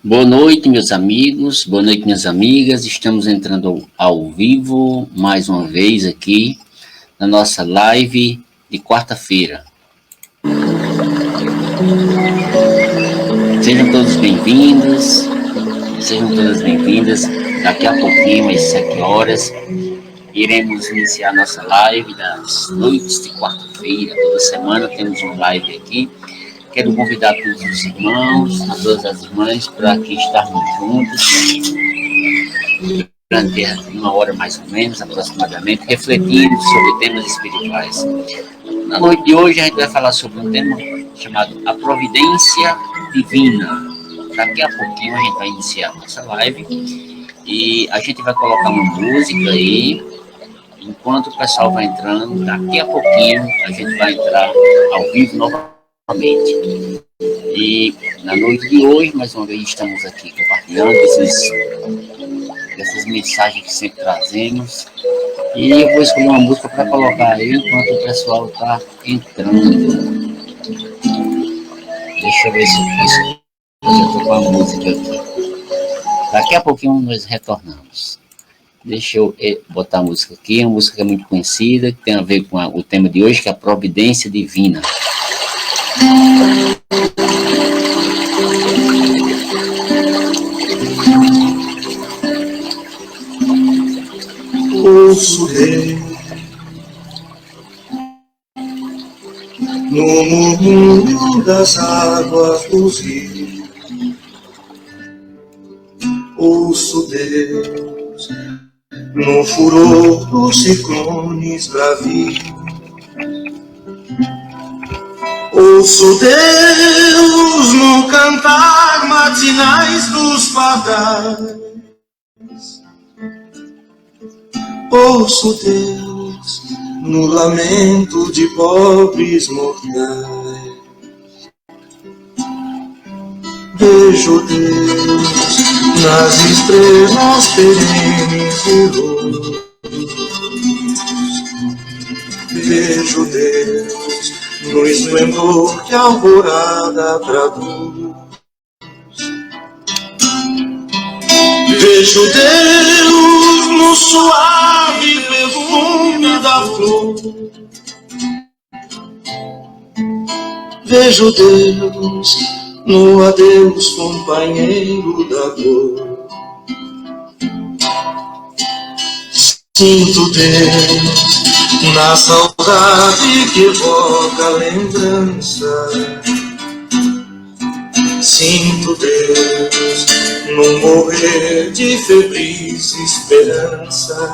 Boa noite, meus amigos, boa noite, minhas amigas. Estamos entrando ao vivo mais uma vez aqui na nossa live de quarta-feira. Sejam todos bem-vindos, sejam todas bem-vindas. Daqui a pouquinho, às 7 horas, iremos iniciar nossa live das noites de quarta-feira. Toda semana temos uma live aqui. Quero convidar todos os irmãos, todas as irmãs, para que estarmos juntos durante uma hora mais ou menos, aproximadamente, refletindo sobre temas espirituais. Na noite de hoje a gente vai falar sobre um tema chamado A Providência Divina. Daqui a pouquinho a gente vai iniciar a nossa live e a gente vai colocar uma música aí. Enquanto o pessoal vai entrando, daqui a pouquinho a gente vai entrar ao vivo novamente. E na noite de hoje, mais uma vez, estamos aqui compartilhando essas mensagens que sempre trazemos. E eu vou escolher uma música para colocar aí enquanto o pessoal está entrando. Deixa eu ver se eu estou com a música aqui. Daqui a pouquinho nós retornamos. Deixa eu botar a música aqui, uma música que é muito conhecida, que tem a ver com o tema de hoje, que é a Providência Divina. Ouço Deus no murmúrio das águas dos rios. Ouço Deus no furor dos ciclones bravios. Ouço Deus no cantar matinais dos pardais. Ouço Deus no lamento de pobres mortais. Vejo Deus nas estrelas perenes e luz. Vejo Deus no esplendor que a alvorada traduz. Vejo Deus no suave perfume da flor. Vejo Deus no adeus companheiro da dor. Sinto Deus na saudade que evoca a lembrança. Sinto Deus no morrer de febris esperanças.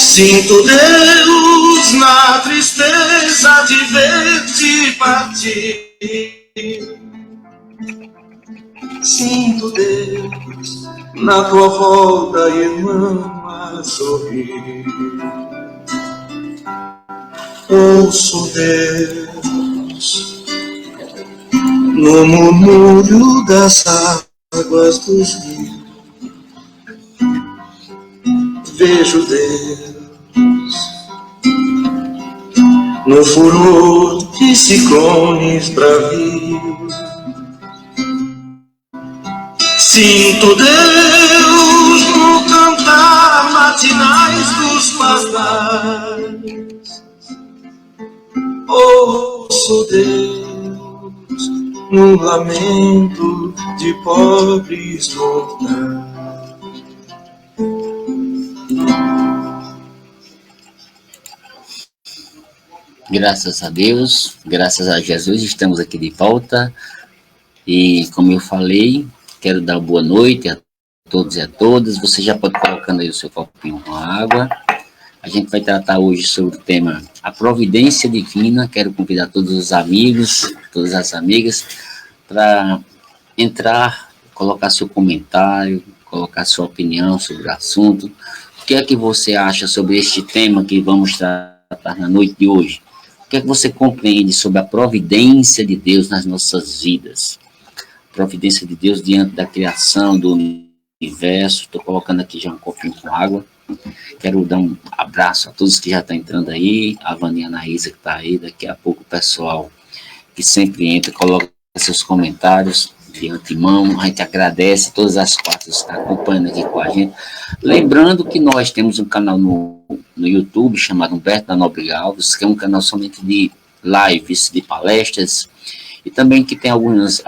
Sinto Deus na tristeza de ver-te partir. Sinto Deus na tua volta, irmão, a sorrir. Ouço Deus no murmúrio das águas dos rios. Vejo Deus no furor de ciclones bravios. Sinto Deus no cantar matinais dos pardais. Ouço Deus no lamento de pobres mortais. Graças a Deus, graças a Jesus, estamos aqui de volta. E como eu falei, quero dar boa noite a todos e a todas. Você já pode colocando aí o seu copinho com água. A gente vai tratar hoje sobre o tema A Providência Divina. Quero convidar todos os amigos, todas as amigas, para entrar, colocar seu comentário, colocar sua opinião sobre o assunto. O que é que você acha sobre este tema que vamos tratar na noite de hoje? O que é que você compreende sobre a providência de Deus nas nossas vidas? A providência de Deus diante da criação do universo. Estou colocando aqui já um copinho com água. Quero dar um abraço a todos que já estão entrando aí, a Vânia Anaísa que está aí, daqui a pouco o pessoal que sempre entra, coloca seus comentários de antemão. A gente agradece todas as partes que estão acompanhando aqui com a gente. Lembrando que nós temos um canal no YouTube chamado Humberto da Nóbrega Alves, que é um canal somente de lives, de palestras, e também que tem alguns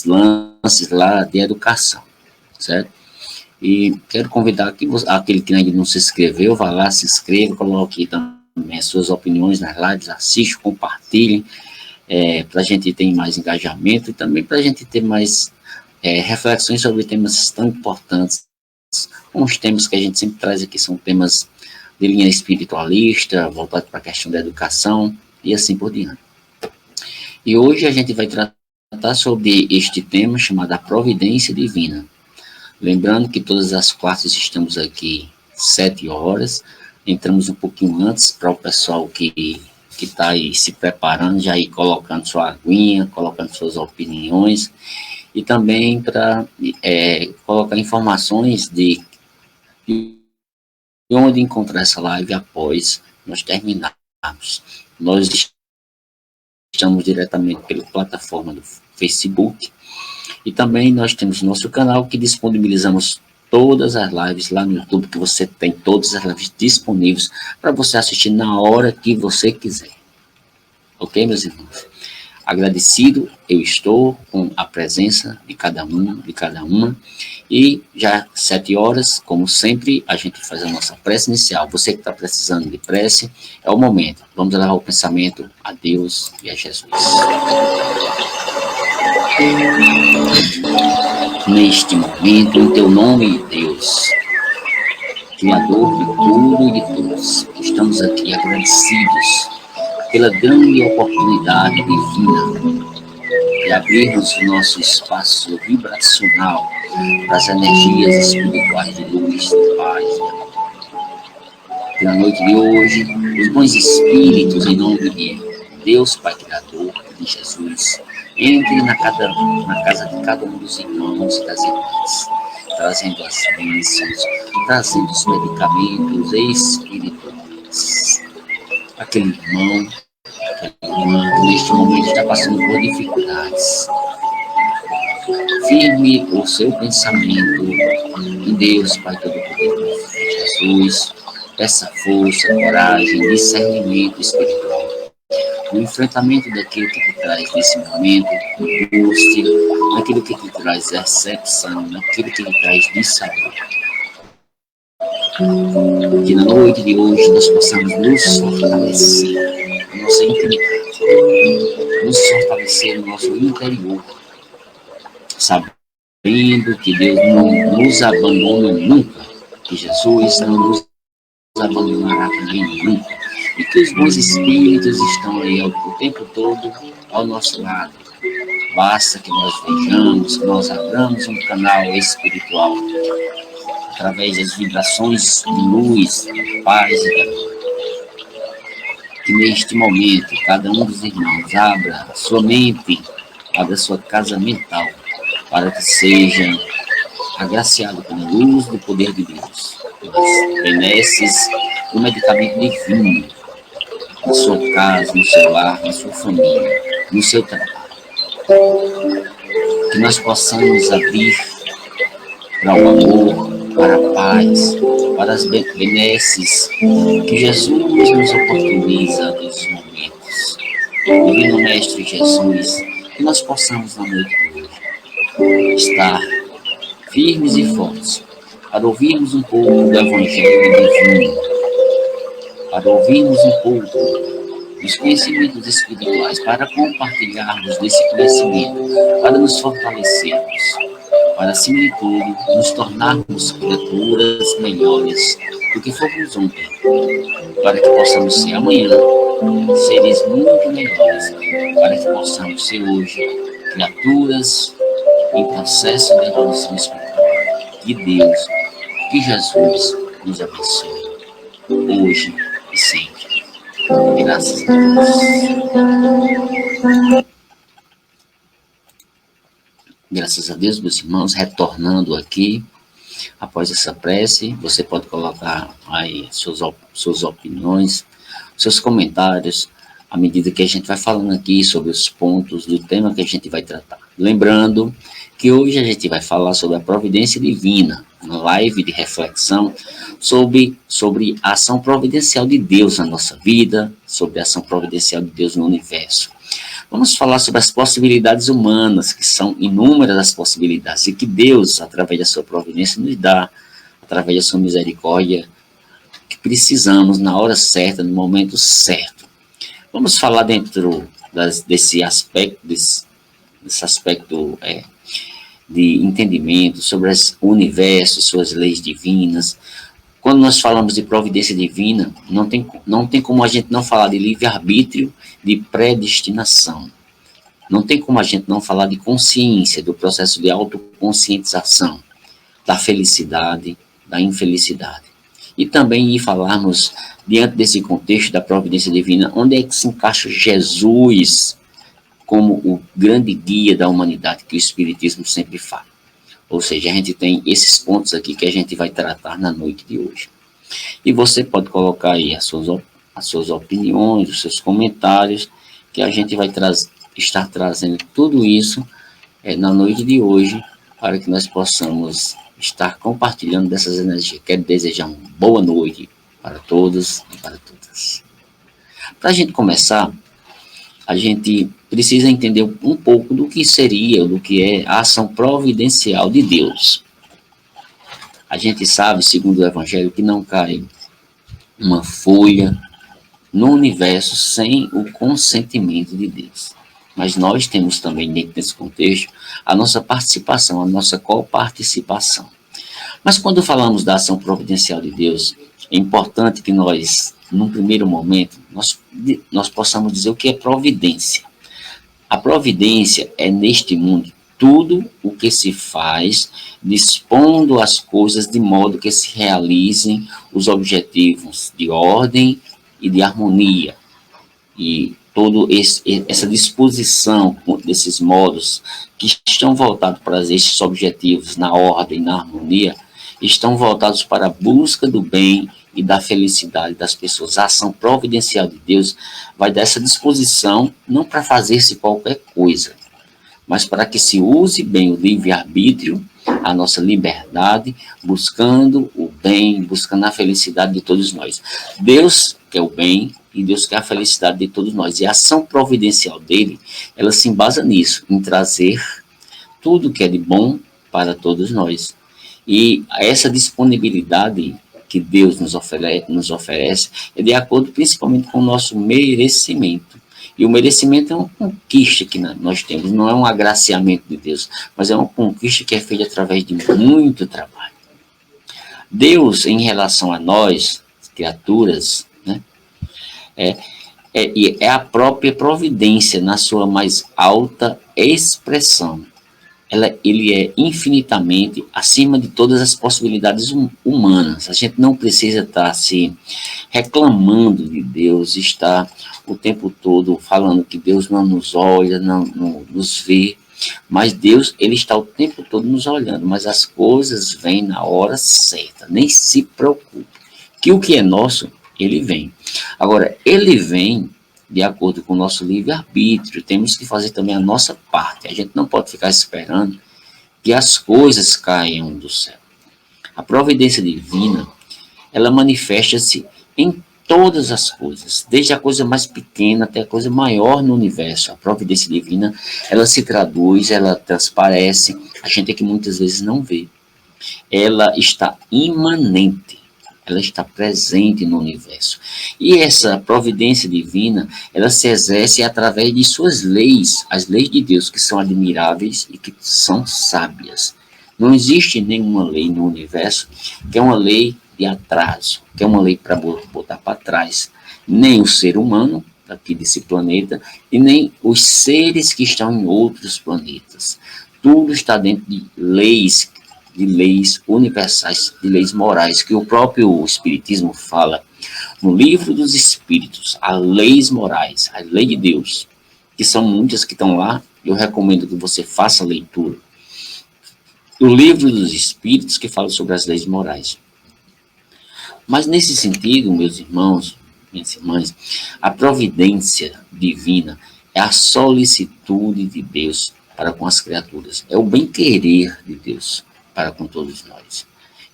lances lá de educação, certo? E quero convidar aquele que ainda não se inscreveu, vá lá, se inscreva, coloque também as suas opiniões nas lives, assiste, compartilhe, para a gente ter mais engajamento e também para a gente ter mais reflexões sobre temas tão importantes, como os temas que a gente sempre traz aqui, são temas de linha espiritualista, voltado para a questão da educação e assim por diante. E hoje a gente vai tratar sobre este tema chamado a providência divina. Lembrando que todas as quartas estamos aqui 7 horas, entramos um pouquinho antes para o pessoal que está aí se preparando, já ir colocando sua aguinha, colocando suas opiniões, e também para colocar informações de onde encontrar essa live após nós terminarmos. Nós estamos diretamente pela plataforma do Facebook, e também nós temos nosso canal que disponibilizamos todas as lives lá no YouTube, que você tem todas as lives disponíveis para você assistir na hora que você quiser. Ok, meus irmãos? Agradecido eu estou com a presença de cada uma, e já 7 horas, como sempre, a gente faz a nossa prece inicial. Você que está precisando de prece, é o momento. Vamos levar o pensamento a Deus e a Jesus. Neste momento, em teu nome, Deus, Criador de tudo e de todos, estamos aqui agradecidos pela grande oportunidade divina de abrirmos o nosso espaço vibracional para as energias espirituais de luz, de paz e amor. Na noite de hoje, os bons espíritos, em nome de Deus Pai Criador, de Jesus, entrem na casa de cada um dos irmãos e das irmãs, trazendo as bênçãos, trazendo os medicamentos espirituais. Aquele irmão, aquela irmã que neste momento está passando por dificuldades. Firme o seu pensamento em Deus, Pai Todo-Poderoso, Jesus. Peça força, coragem, discernimento espiritual no enfrentamento daquilo que te traz nesse momento, angústia, naquilo que te traz decepção, naquilo que te traz dissabor. Que na noite de hoje nós possamos nos fortalecer na nossa intimidade, nos fortalecer no nosso interior, sabendo que Deus não nos abandona nunca, que Jesus não nos abandonará também nunca, e que os bons espíritos estão aí o tempo todo ao nosso lado. Basta que nós vejamos, que nós abramos um canal espiritual através das vibrações de luz, de paz e de amor. Que neste momento cada um dos irmãos abra a sua mente, abra a sua casa mental, para que seja agraciado pela luz do poder de Deus, pelas benesses do medicamento divino, na sua casa, no seu lar, na sua família, no seu trabalho. Que nós possamos abrir para o amor, para a paz, para as benesses que Jesus nos oportuniza nesses momentos. Divino Mestre Jesus, que nós possamos na noite de hoje estar firmes e fortes para ouvirmos um pouco do Evangelho divino, para ouvirmos um pouco dos conhecimentos espirituais, para compartilharmos desse conhecimento, para nos fortalecermos, para, acima de tudo, nos tornarmos criaturas melhores do que fomos ontem, para que possamos ser amanhã seres muito melhores, para que possamos ser hoje criaturas em processo de evolução espiritual. Que Deus, que Jesus nos abençoe, hoje e sempre. Graças a Deus. Graças a Deus, meus irmãos, retornando aqui, após essa prece, você pode colocar aí suas opiniões, seus comentários, à medida que a gente vai falando aqui sobre os pontos do tema que a gente vai tratar. Lembrando que hoje a gente vai falar sobre a providência divina, uma live de reflexão sobre a ação providencial de Deus na nossa vida, sobre a ação providencial de Deus no universo. Vamos falar sobre as possibilidades humanas, que são inúmeras as possibilidades, e que Deus, através da sua providência, nos dá, através da sua misericórdia, que precisamos na hora certa, no momento certo. Vamos falar dentro desse aspecto, de entendimento sobre o universo, suas leis divinas. Quando nós falamos de providência divina, não tem como a gente não falar de livre-arbítrio, de predestinação. Não tem como a gente não falar de consciência, do processo de autoconscientização, da felicidade, da infelicidade. E também falarmos, diante desse contexto da providência divina, onde é que se encaixa Jesus como o grande guia da humanidade, que o Espiritismo sempre fala. Ou seja, a gente tem esses pontos aqui que a gente vai tratar na noite de hoje. E você pode colocar aí as suas opiniões, os seus comentários, que a gente vai estar trazendo tudo isso na noite de hoje, para que nós possamos estar compartilhando dessas energias. Quero desejar uma boa noite para todos e para todas. Para a gente começar, a gente precisa entender um pouco do que seria, do que é a ação providencial de Deus. A gente sabe, segundo o Evangelho, que não cai uma folha no universo sem o consentimento de Deus. Mas nós temos também, dentro desse contexto, a nossa participação, a nossa coparticipação. Mas quando falamos da ação providencial de Deus, é importante que nós, num primeiro momento, nós possamos dizer o que é providência. A providência é, neste mundo, tudo o que se faz, dispondo as coisas de modo que se realizem os objetivos de ordem e de harmonia. E toda essa disposição desses modos que estão voltados para esses objetivos na ordem e na harmonia, estão voltados para a busca do bem e da felicidade das pessoas. A ação providencial de Deus vai dar essa disposição não para fazer-se qualquer coisa, mas para que se use bem o livre-arbítrio, a nossa liberdade, buscando o bem, buscando a felicidade de todos nós. Deus quer o bem e Deus quer a felicidade de todos nós. E a ação providencial dele, ela se embasa nisso, em trazer tudo que é de bom para todos nós. E essa disponibilidade que Deus nos oferece é de acordo principalmente com o nosso merecimento. E o merecimento é uma conquista que nós temos, não é um agraciamento de Deus, mas é uma conquista que é feita através de muito trabalho. Deus, em relação a nós, criaturas, né, é a própria providência na sua mais alta expressão. Ele é infinitamente acima de todas as possibilidades humanas. A gente não precisa estar se reclamando de Deus, estar o tempo todo falando que Deus não nos olha, não nos vê. Mas Deus, ele está o tempo todo nos olhando, mas as coisas vêm na hora certa. Nem se preocupe, que o que é nosso, ele vem. Agora, ele vem de acordo com o nosso livre-arbítrio, temos que fazer também a nossa parte. A gente não pode ficar esperando que as coisas caiam do céu. A providência divina, ela manifesta-se em todas as coisas, desde a coisa mais pequena até a coisa maior no universo. A providência divina, ela se traduz, ela transparece, a gente é que muitas vezes não vê. Ela está imanente. Ela está presente no universo. E essa providência divina, ela se exerce através de suas leis, as leis de Deus, que são admiráveis e que são sábias. Não existe nenhuma lei no universo que é uma lei de atraso, que é uma lei para botar para trás. Nem o ser humano, aqui desse planeta, e nem os seres que estão em outros planetas. Tudo está dentro de leis universais, de leis morais, que o próprio Espiritismo fala no Livro dos Espíritos, as leis morais, a lei de Deus, que são muitas que estão lá. Eu recomendo que você faça a leitura. O Livro dos Espíritos, que fala sobre as leis morais. Mas nesse sentido, meus irmãos, minhas irmãs, a providência divina é a solicitude de Deus para com as criaturas, é o bem-querer de Deus para com todos nós.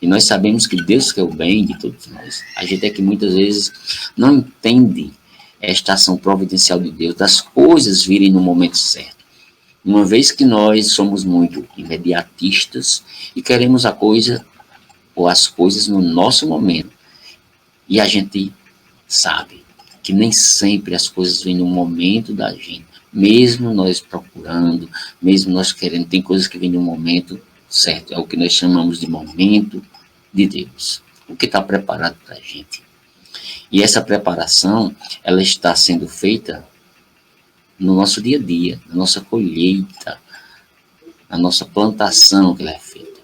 E nós sabemos que Deus quer o bem de todos nós. A gente é que muitas vezes não entende esta ação providencial de Deus, das coisas virem no momento certo. Uma vez que nós somos muito imediatistas e queremos a coisa ou as coisas no nosso momento, e a gente sabe que nem sempre as coisas vêm no momento da gente, mesmo nós procurando, mesmo nós querendo, tem coisas que vêm no momento certo, é o que nós chamamos de momento de Deus, o que está preparado para a gente. E essa preparação, ela está sendo feita no nosso dia a dia, na nossa colheita, na nossa plantação que ela é feita.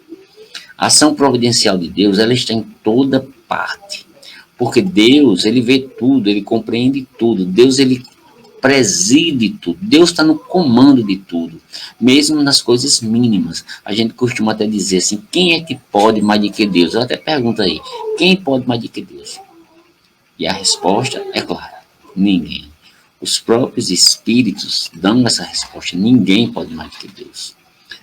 A ação providencial de Deus, ela está em toda parte. Porque Deus, ele vê tudo, ele compreende tudo. Deus, ele preside tudo. Deus está no comando de tudo. Mesmo nas coisas mínimas. A gente costuma até dizer assim, quem é que pode mais do que Deus? Eu até pergunto aí, quem pode mais do que Deus? E a resposta é clara, ninguém. Os próprios espíritos dão essa resposta, ninguém pode mais do que Deus.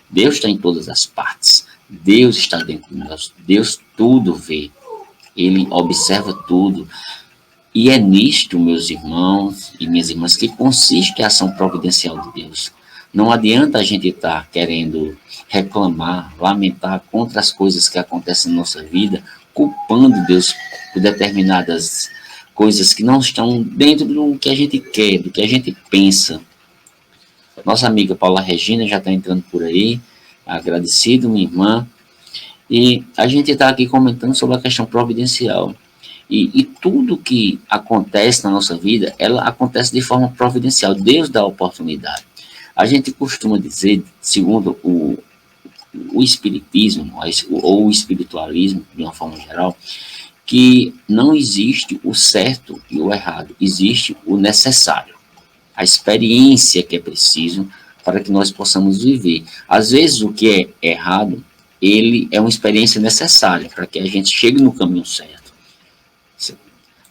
Deus está em todas as partes. Deus está dentro de nós. Deus tudo vê. Ele observa tudo. E é nisto, meus irmãos e minhas irmãs, que consiste a ação providencial de Deus. Não adianta a gente estar querendo reclamar, lamentar contra as coisas que acontecem na nossa vida, culpando Deus por determinadas coisas que não estão dentro do que a gente quer, do que a gente pensa. Nossa amiga Paula Regina já está entrando por aí, agradecido, minha irmã. E a gente está aqui comentando sobre a questão providencial. E tudo que acontece na nossa vida, ela acontece de forma providencial. Deus dá a oportunidade. A gente costuma dizer, segundo o espiritismo, ou o espiritualismo, de uma forma geral, que não existe o certo e o errado. Existe o necessário. A experiência que é preciso para que nós possamos viver. Às vezes, o que é errado, ele é uma experiência necessária para que a gente chegue no caminho certo.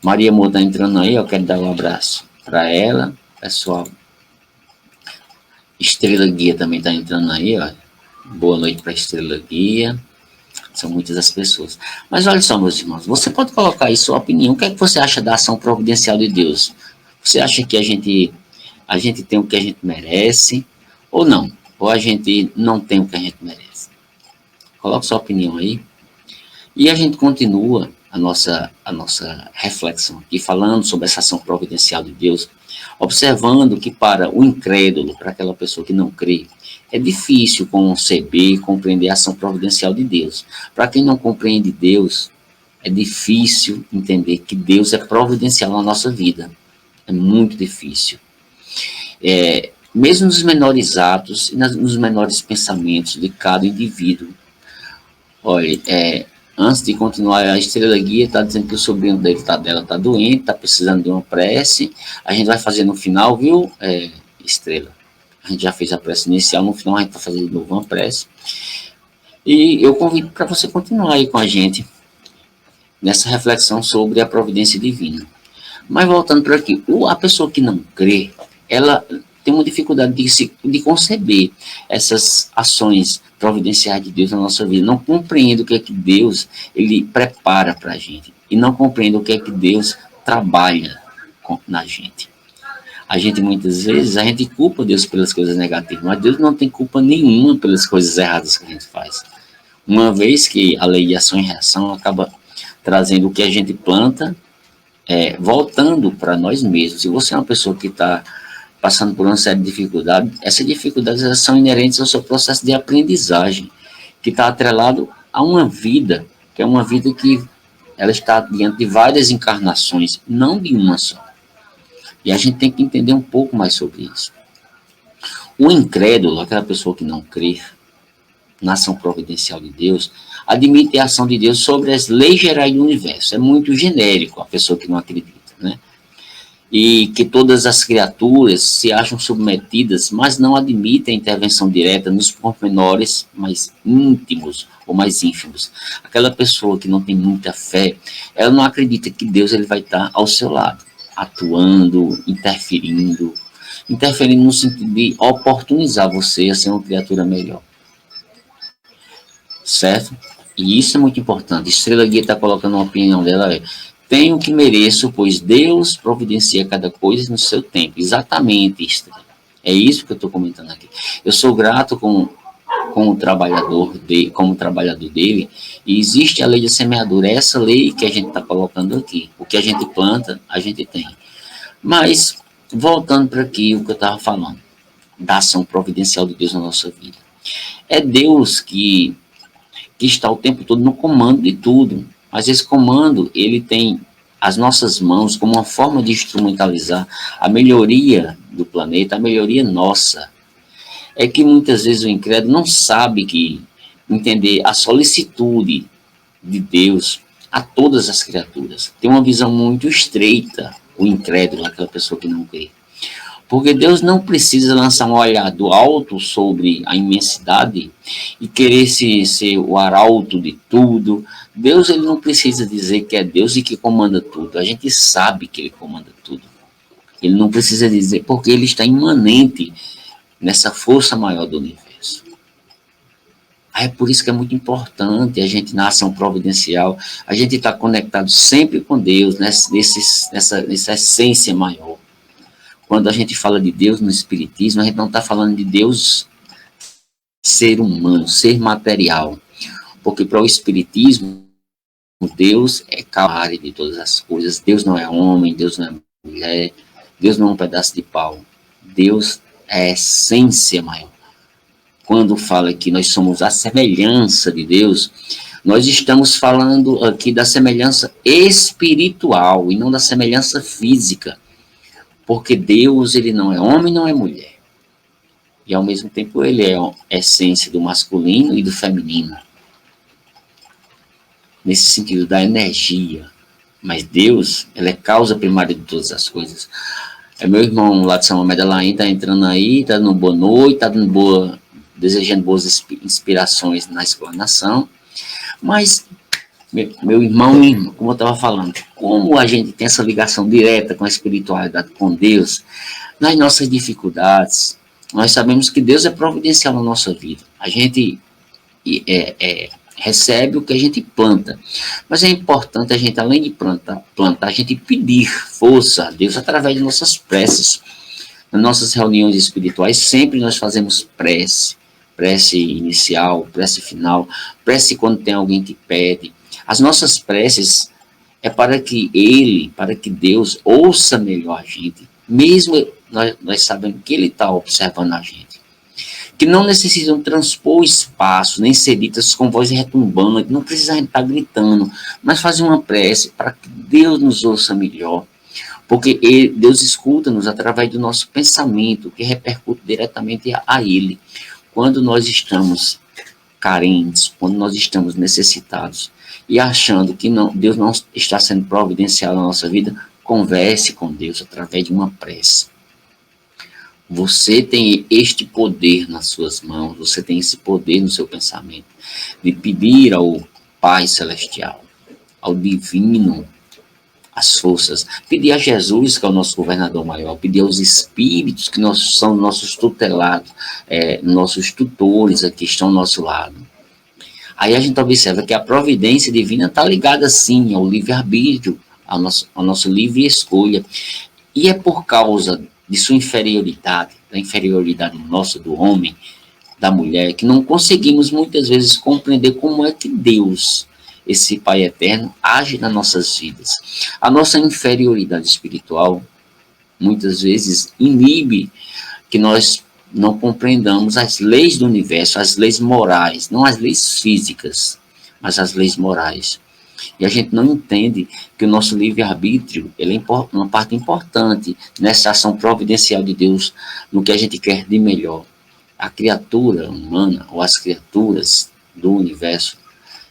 Maria Moura está entrando aí, eu quero dar um abraço para ela, pessoal. Estrela Guia também está entrando aí, ó. Boa noite para Estrela Guia. São muitas as pessoas. Mas olha só, meus irmãos, você pode colocar aí sua opinião. O que é que você acha da ação providencial de Deus? Você acha que a gente tem o que a gente merece ou não? Ou a gente não tem o que a gente merece? Coloque sua opinião aí. E a gente continua a nossa reflexão aqui, falando sobre essa ação providencial de Deus, observando que para o incrédulo, para aquela pessoa que não crê, é difícil conceber e compreender a ação providencial de Deus. Para quem não compreende Deus, é difícil entender que Deus é providencial na nossa vida. É muito difícil. Mesmo nos menores atos e nos menores pensamentos de cada indivíduo. Olha, antes de continuar, a Estrela Guia está dizendo que o sobrinho dela está doente, está precisando de uma prece. A gente vai fazer no final, viu, Estrela? A gente já fez a prece inicial, no final a gente vai fazer de novo uma prece. E eu convido para você continuar aí com a gente nessa reflexão sobre a providência divina. Mas voltando para aqui, a pessoa que não crê, ela tem uma dificuldade de conceber essas ações providenciais de Deus na nossa vida. Não compreende o que é que Deus ele prepara para a gente. E não compreende o que é que Deus trabalha na gente. A gente, muitas vezes, a gente culpa Deus pelas coisas negativas, mas Deus não tem culpa nenhuma pelas coisas erradas que a gente faz. Uma vez que a lei de ação e reação acaba trazendo o que a gente planta, voltando para nós mesmos. Se você é uma pessoa que está passando por uma série de dificuldades, essas dificuldades são inerentes ao seu processo de aprendizagem, que está atrelado a uma vida, que é uma vida que ela está diante de várias encarnações, não de uma só. E a gente tem que entender um pouco mais sobre isso. O incrédulo, aquela pessoa que não crê na ação providencial de Deus, admite a ação de Deus sobre as leis gerais do universo. É muito genérico a pessoa que não acredita, né? E que todas as criaturas se acham submetidas, mas não admitem a intervenção direta nos pormenores mais íntimos ou mais ínfimos. Aquela pessoa que não tem muita fé, ela não acredita que Deus ele vai estar ao seu lado. atuando, interferindo no sentido de oportunizar você a ser uma criatura melhor, certo? E isso é muito importante. Estrela Guia está colocando uma opinião dela, tenho o que mereço, pois Deus providencia cada coisa no seu tempo. Exatamente, Estrela. É isso que eu estou comentando aqui. Eu sou grato como trabalhador dele, e existe a lei da semeadura, é essa lei que a gente está colocando aqui. O que a gente planta, a gente tem. Mas, voltando para aqui, o que eu estava falando, da ação providencial de Deus na nossa vida. É Deus que está o tempo todo no comando de tudo, mas esse comando, ele tem as nossas mãos como uma forma de instrumentalizar a melhoria do planeta, a melhoria nossa. É que muitas vezes o incrédulo não sabe entender a solicitude de Deus a todas as criaturas. Tem uma visão muito estreita, o incrédulo, aquela pessoa que não crê. Porque Deus não precisa lançar um olhar do alto sobre a imensidade e querer ser o arauto de tudo. Deus, ele não precisa dizer que é Deus e que comanda tudo. A gente sabe que ele comanda tudo. Ele não precisa dizer, porque ele está imanente nessa força maior do universo. É por isso que é muito importante a gente, na ação providencial, a gente está conectado sempre com Deus, nessa essência maior. Quando a gente fala de Deus no Espiritismo, a gente não está falando de Deus ser humano, ser material. Porque para o Espiritismo, Deus é causa de todas as coisas. Deus não é homem, Deus não é mulher, Deus não é um pedaço de pau. Deus é a essência maior. Quando fala que nós somos a semelhança de Deus, nós estamos falando aqui da semelhança espiritual e não da semelhança física. Porque Deus, ele não é homem, não é mulher. E ao mesmo tempo ele é a essência do masculino e do feminino. Nesse sentido da energia. Mas Deus, ele é causa primária de todas as coisas. Meu irmão lá de São Medellín está entrando aí, está dando boa noite, está dando desejando boas inspirações na explanação. Mas meu irmão, como eu estava falando, como a gente tem essa ligação direta com a espiritualidade, com Deus, nas nossas dificuldades, nós sabemos que Deus é providencial na nossa vida. A gente recebe o que a gente planta. Mas é importante a gente, além de plantar, a gente pedir força a Deus através de nossas preces. Nas nossas reuniões espirituais, sempre nós fazemos prece inicial, prece final, prece quando tem alguém que pede. As nossas preces é para que Deus ouça melhor a gente, mesmo nós sabemos que ele está observando a gente. Que não necessitam transpor espaço, nem ser ditas com voz retumbante, não precisa a gente estar gritando, mas fazer uma prece para que Deus nos ouça melhor. Porque Deus escuta-nos através do nosso pensamento, que repercute diretamente a Ele. Quando nós estamos carentes, quando nós estamos necessitados e achando que Deus não está sendo providencial na nossa vida, converse com Deus através de uma prece. Você tem este poder nas suas mãos, você tem esse poder no seu pensamento, de pedir ao Pai Celestial, ao Divino, as forças, pedir a Jesus, que é o nosso governador maior, pedir aos Espíritos, que são nossos tutelados, nossos tutores aqui, estão ao nosso lado. Aí a gente observa que a providência divina está ligada, sim, ao livre-arbítrio, ao nosso livre escolha. E é por causa de sua inferioridade, da inferioridade nossa, do homem, da mulher, que não conseguimos muitas vezes compreender como é que Deus, esse Pai Eterno, age nas nossas vidas. A nossa inferioridade espiritual, muitas vezes, inibe que nós não compreendamos as leis do universo, as leis morais, não as leis físicas, mas as leis morais. E a gente não entende que o nosso livre-arbítrio é uma parte importante nessa ação providencial de Deus, no que a gente quer de melhor. A criatura humana, ou as criaturas do universo,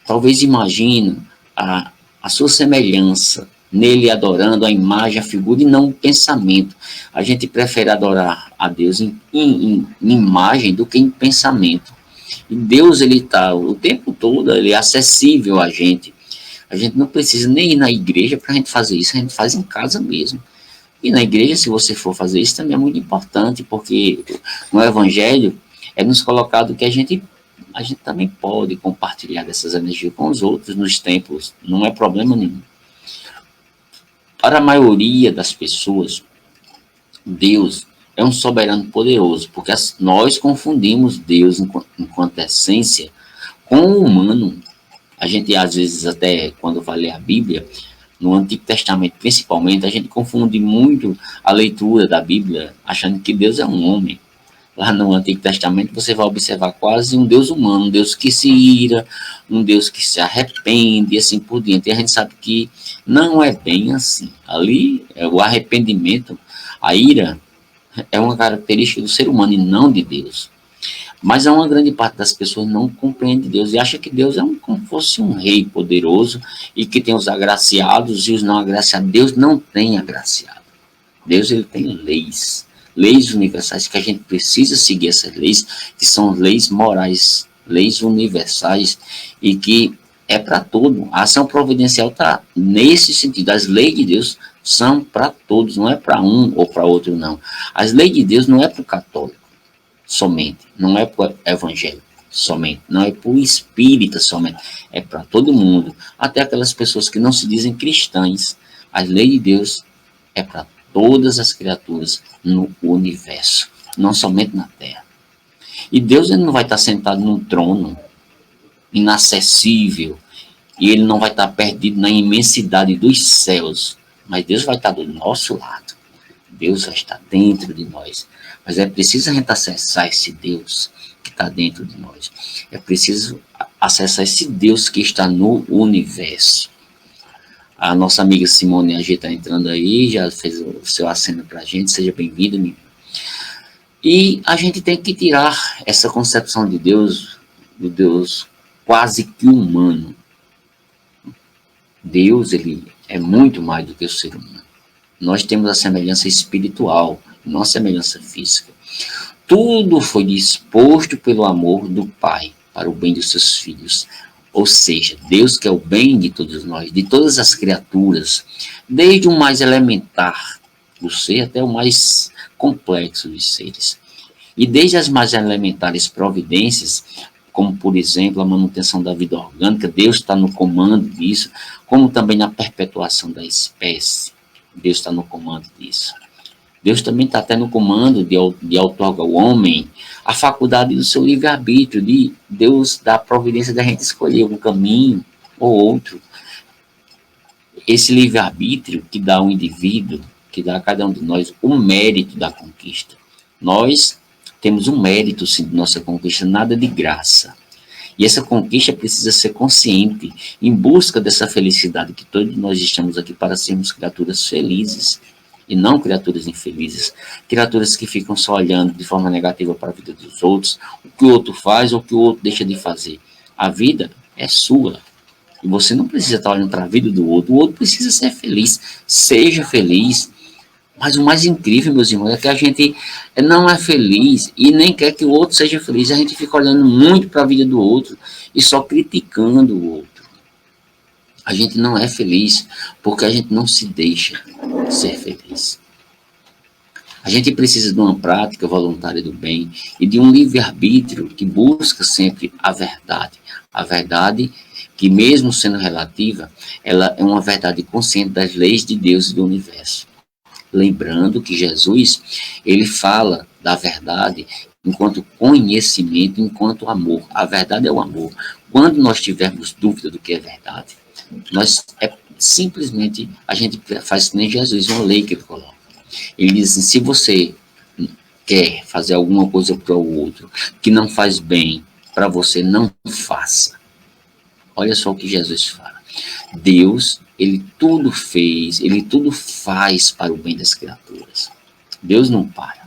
talvez imagine a sua semelhança nele, adorando a imagem, a figura e não o pensamento. A gente prefere adorar a Deus em imagem do que em pensamento. E Deus, ele está o tempo todo, ele é acessível a gente. A gente não precisa nem ir na igreja para a gente fazer isso, a gente faz em casa mesmo. E na igreja, se você for fazer isso, também é muito importante, porque no Evangelho é nos colocado que a gente também pode compartilhar dessas energias com os outros nos templos, não é problema nenhum. Para a maioria das pessoas, Deus é um soberano poderoso, porque nós confundimos Deus enquanto essência com o humano. A gente, às vezes, até quando vai ler a Bíblia, no Antigo Testamento principalmente, a gente confunde muito a leitura da Bíblia, achando que Deus é um homem. Lá no Antigo Testamento você vai observar quase um Deus humano, um Deus que se ira, um Deus que se arrepende e assim por diante. E a gente sabe que não é bem assim. Ali, o arrependimento, a ira, é uma característica do ser humano e não de Deus. Mas uma grande parte das pessoas não compreende Deus e acha que Deus é como fosse um rei poderoso e que tem os agraciados e os não agraciados. Deus não tem agraciado. Deus, ele tem leis universais que a gente precisa seguir essas leis, que são leis morais, leis universais e que é para todo. A ação providencial está nesse sentido. As leis de Deus são para todos, não é para um ou para outro, não. As leis de Deus não é para o católico somente, não é para o evangélico somente, não é para o espírita somente, é para todo mundo, até aquelas pessoas que não se dizem cristãs. As leis de Deus é para todas as criaturas no universo, não somente na Terra. E Deus, ele não vai estar sentado num trono inacessível, e ele não vai estar perdido na imensidade dos céus, mas Deus vai estar do nosso lado. Deus vai estar dentro de nós. Mas é preciso a gente acessar esse Deus que está dentro de nós. É preciso acessar esse Deus que está no universo. A nossa amiga Simone A G está entrando aí, já fez o seu aceno para a gente. Seja bem-vinda, menina. E a gente tem que tirar essa concepção de Deus, do Deus quase que humano. Deus, ele é muito mais do que o ser humano. Nós temos a semelhança espiritual, não a semelhança física. Tudo foi disposto pelo amor do Pai para o bem dos seus filhos. Ou seja, Deus quer o bem de todos nós, de todas as criaturas, desde o mais elementar do ser até o mais complexo dos seres. E desde as mais elementares providências, como, por exemplo, a manutenção da vida orgânica, Deus está no comando disso, como também na perpetuação da espécie. Deus está no comando disso. Deus também está até no comando de outorgar ao homem a faculdade do seu livre-arbítrio, de Deus dar a providência da gente escolher um caminho ou outro. Esse livre-arbítrio que dá ao indivíduo, que dá a cada um de nós o mérito da conquista. Nós temos um mérito, sim, de nossa conquista, nada de graça. E essa conquista precisa ser consciente, em busca dessa felicidade, que todos nós estamos aqui para sermos criaturas felizes, e não criaturas infelizes, criaturas que ficam só olhando de forma negativa para a vida dos outros, o que o outro faz ou o que o outro deixa de fazer. A vida é sua, e você não precisa estar olhando para a vida do outro precisa ser feliz, seja feliz. Mas o mais incrível, meus irmãos, é que a gente não é feliz e nem quer que o outro seja feliz. A gente fica olhando muito para a vida do outro e só criticando o outro. A gente não é feliz porque a gente não se deixa ser feliz. A gente precisa de uma prática voluntária do bem e de um livre-arbítrio que busca sempre a verdade. A verdade que, mesmo sendo relativa, ela é uma verdade consciente das leis de Deus e do universo. Lembrando que Jesus, ele fala da verdade enquanto conhecimento, enquanto amor. A verdade é o amor. Quando nós tivermos dúvida do que é verdade, simplesmente a gente faz que nem Jesus, uma lei que ele coloca. Ele diz assim, se você quer fazer alguma coisa para o outro que não faz bem para você, não faça. Olha só o que Jesus fala. Deus, ele tudo fez, ele tudo faz para o bem das criaturas. Deus não para.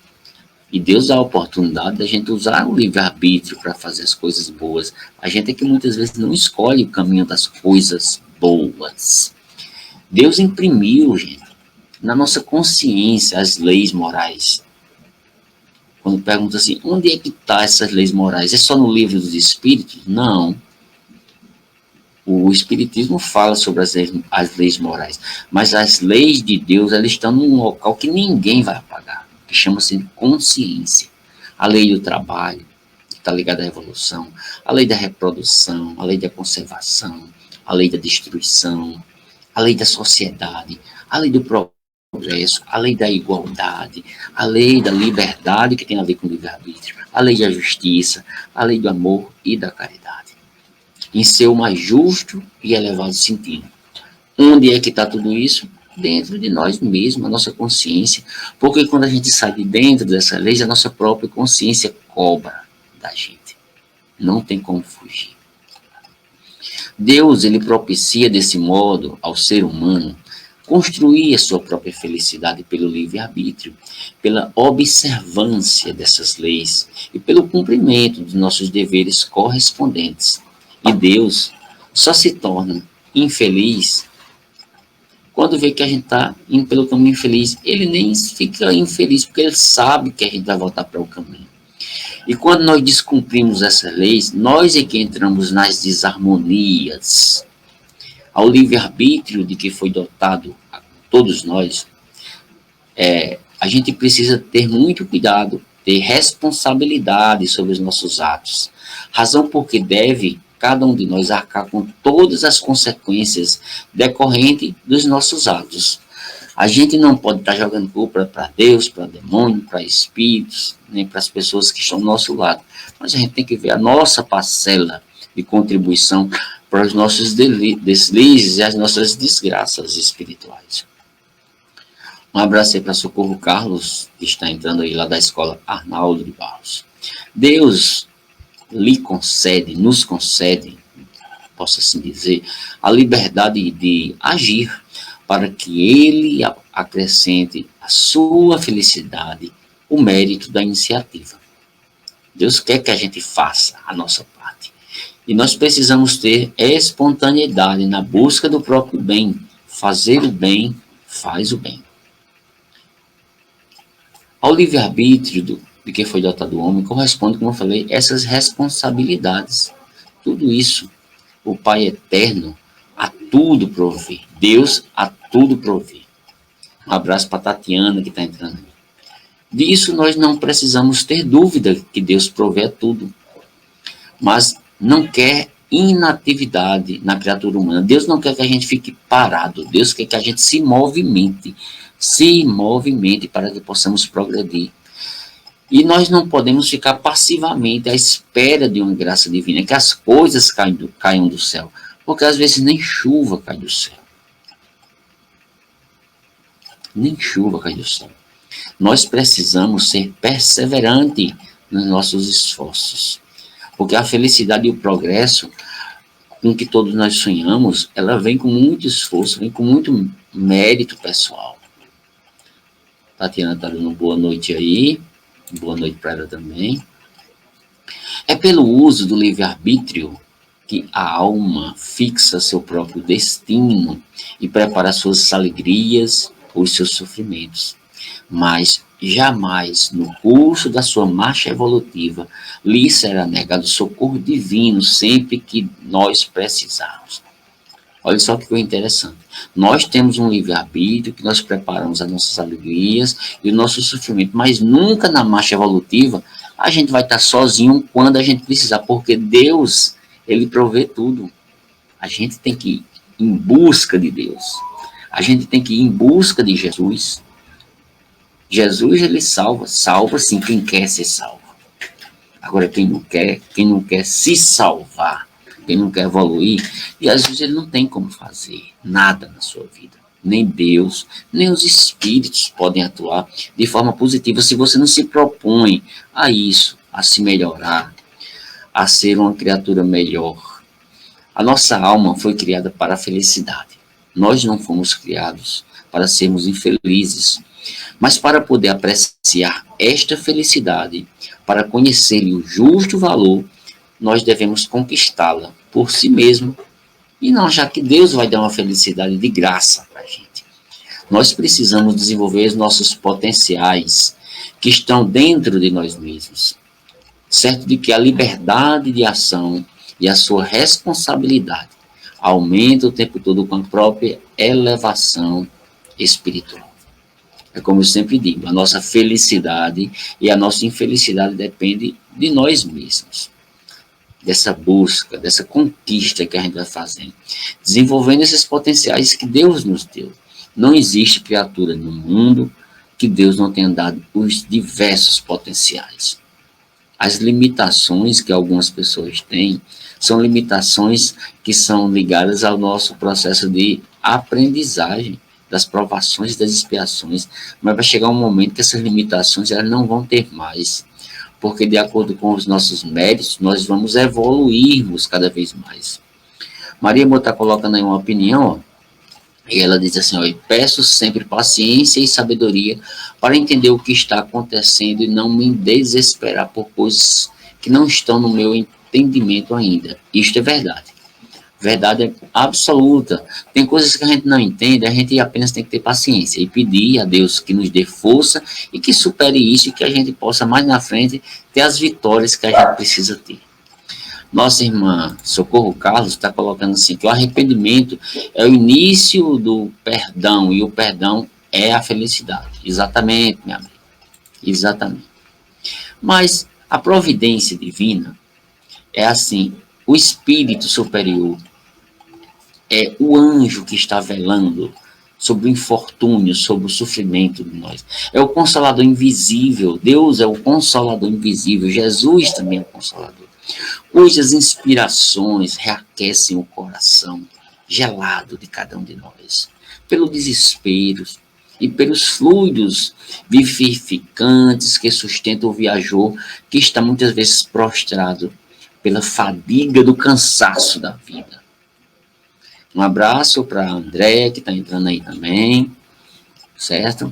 E Deus dá a oportunidade da gente usar o livre-arbítrio para fazer as coisas boas. A gente é que muitas vezes não escolhe o caminho das coisas boas. Deus imprimiu, gente, na nossa consciência as leis morais. Quando pergunta assim, onde é que estão essas leis morais? É só no livro dos Espíritos? Não. O Espiritismo fala sobre as leis morais, mas as leis de Deus, elas estão num local que ninguém vai apagar, que chama-se consciência. A lei do trabalho, que está ligada à evolução, a lei da reprodução, a lei da conservação, a lei da destruição, a lei da sociedade, a lei do progresso, a lei da igualdade, a lei da liberdade, que tem a ver com o livre-arbítrio, a lei da justiça, a lei do amor e da caridade, em seu mais justo e elevado sentido. Onde é que está tudo isso? Dentro de nós mesmos, a nossa consciência, porque quando a gente sai de dentro dessa lei, a nossa própria consciência cobra da gente. Não tem como fugir. Deus, ele propicia desse modo ao ser humano construir a sua própria felicidade pelo livre-arbítrio, pela observância dessas leis e pelo cumprimento dos nossos deveres correspondentes. E Deus só se torna infeliz quando vê que a gente está indo pelo caminho infeliz. Ele nem fica infeliz, porque ele sabe que a gente vai voltar para o caminho. E quando nós descumprimos essas leis, nós é que entramos nas desarmonias. Ao livre-arbítrio de que foi dotado a todos nós, a gente precisa ter muito cuidado, ter responsabilidade sobre os nossos atos. Razão porque deve cada um de nós arcar com todas as consequências decorrentes dos nossos atos. A gente não pode estar jogando culpa para Deus, para demônio, para espíritos, nem para as pessoas que estão ao nosso lado. Mas a gente tem que ver a nossa parcela de contribuição para os nossos deslizes e as nossas desgraças espirituais. Um abraço aí para Socorro Carlos, que está entrando aí lá da escola Arnaldo de Barros. Deus nos concede, posso assim dizer, a liberdade de agir para que ele acrescente à sua felicidade o mérito da iniciativa. Deus quer que a gente faça a nossa parte. E nós precisamos ter espontaneidade na busca do próprio bem. Fazer o bem faz o bem. Ao livre-arbítrio de que foi dotado o homem, corresponde, como eu falei, essas responsabilidades. Tudo isso, o Pai Eterno a tudo provê. Deus a tudo provê. Um abraço para Tatiana, que está entrando aí. Disso nós não precisamos ter dúvida que Deus provê a tudo. Mas não quer inatividade na criatura humana. Deus não quer que a gente fique parado. Deus quer que a gente se movimente para que possamos progredir. E nós não podemos ficar passivamente à espera de uma graça divina, que as coisas caiam do céu, porque às vezes nem chuva cai do céu. Nem chuva cai do céu. Nós precisamos ser perseverantes nos nossos esforços, porque a felicidade e o progresso com que todos nós sonhamos, ela vem com muito esforço, vem com muito mérito pessoal. Tatiana está dando boa noite aí. Boa noite para ela também. É pelo uso do livre-arbítrio que a alma fixa seu próprio destino e prepara suas alegrias ou seus sofrimentos. Mas jamais, no curso da sua marcha evolutiva, lhe será negado socorro divino sempre que nós precisarmos. Olha só que coisa interessante. Nós temos um livre-arbítrio que nós preparamos as nossas alegrias e o nosso sofrimento, mas nunca na marcha evolutiva a gente vai estar sozinho quando a gente precisar, porque Deus, ele provê tudo. A gente tem que ir em busca de Deus. A gente tem que ir em busca de Jesus. Jesus, ele salva sim quem quer ser salvo. Agora quem não quer se salvar, quem não quer evoluir, e às vezes ele não tem como fazer nada na sua vida. Nem Deus, nem os espíritos podem atuar de forma positiva se você não se propõe a isso, a se melhorar, a ser uma criatura melhor. A nossa alma foi criada para a felicidade. Nós não fomos criados para sermos infelizes, mas para poder apreciar esta felicidade, para conhecer-lhe o justo valor, nós devemos conquistá-la por si mesmo e não achar que Deus vai dar uma felicidade de graça para a gente. Nós precisamos desenvolver os nossos potenciais que estão dentro de nós mesmos, certo de que a liberdade de ação e a sua responsabilidade aumenta o tempo todo com a própria elevação espiritual. É como eu sempre digo, a nossa felicidade e a nossa infelicidade depende de nós mesmos. Dessa busca, dessa conquista que a gente vai fazendo. Desenvolvendo esses potenciais que Deus nos deu. Não existe criatura no mundo que Deus não tenha dado os diversos potenciais. As limitações que algumas pessoas têm são limitações que são ligadas ao nosso processo de aprendizagem, das provações, das expiações, mas vai chegar um momento que essas limitações elas não vão ter mais, porque de acordo com os nossos méritos, nós vamos evoluirmos cada vez mais. Maria Mota está colocando aí uma opinião, ó, e ela diz assim, ó, peço sempre paciência e sabedoria para entender o que está acontecendo e não me desesperar por coisas que não estão no meu entendimento ainda. Isto é verdade. Verdade absoluta. Tem coisas que a gente não entende, a gente apenas tem que ter paciência e pedir a Deus que nos dê força e que supere isso e que a gente possa mais na frente ter as vitórias que a gente precisa ter. Nossa irmã Socorro Carlos está colocando assim, que o arrependimento é o início do perdão e o perdão é a felicidade. Exatamente, minha amiga. Exatamente. Mas a providência divina é assim, o espírito superior é o anjo que está velando sobre o infortúnio, sobre o sofrimento de nós. É o consolador invisível. Deus é o consolador invisível. Jesus também é o consolador. Cujas inspirações reaquecem o coração gelado de cada um de nós. Pelo desespero e pelos fluidos vivificantes que sustentam o viajor que está muitas vezes prostrado pela fadiga do cansaço da vida. Um abraço para a André, que está entrando aí também, certo?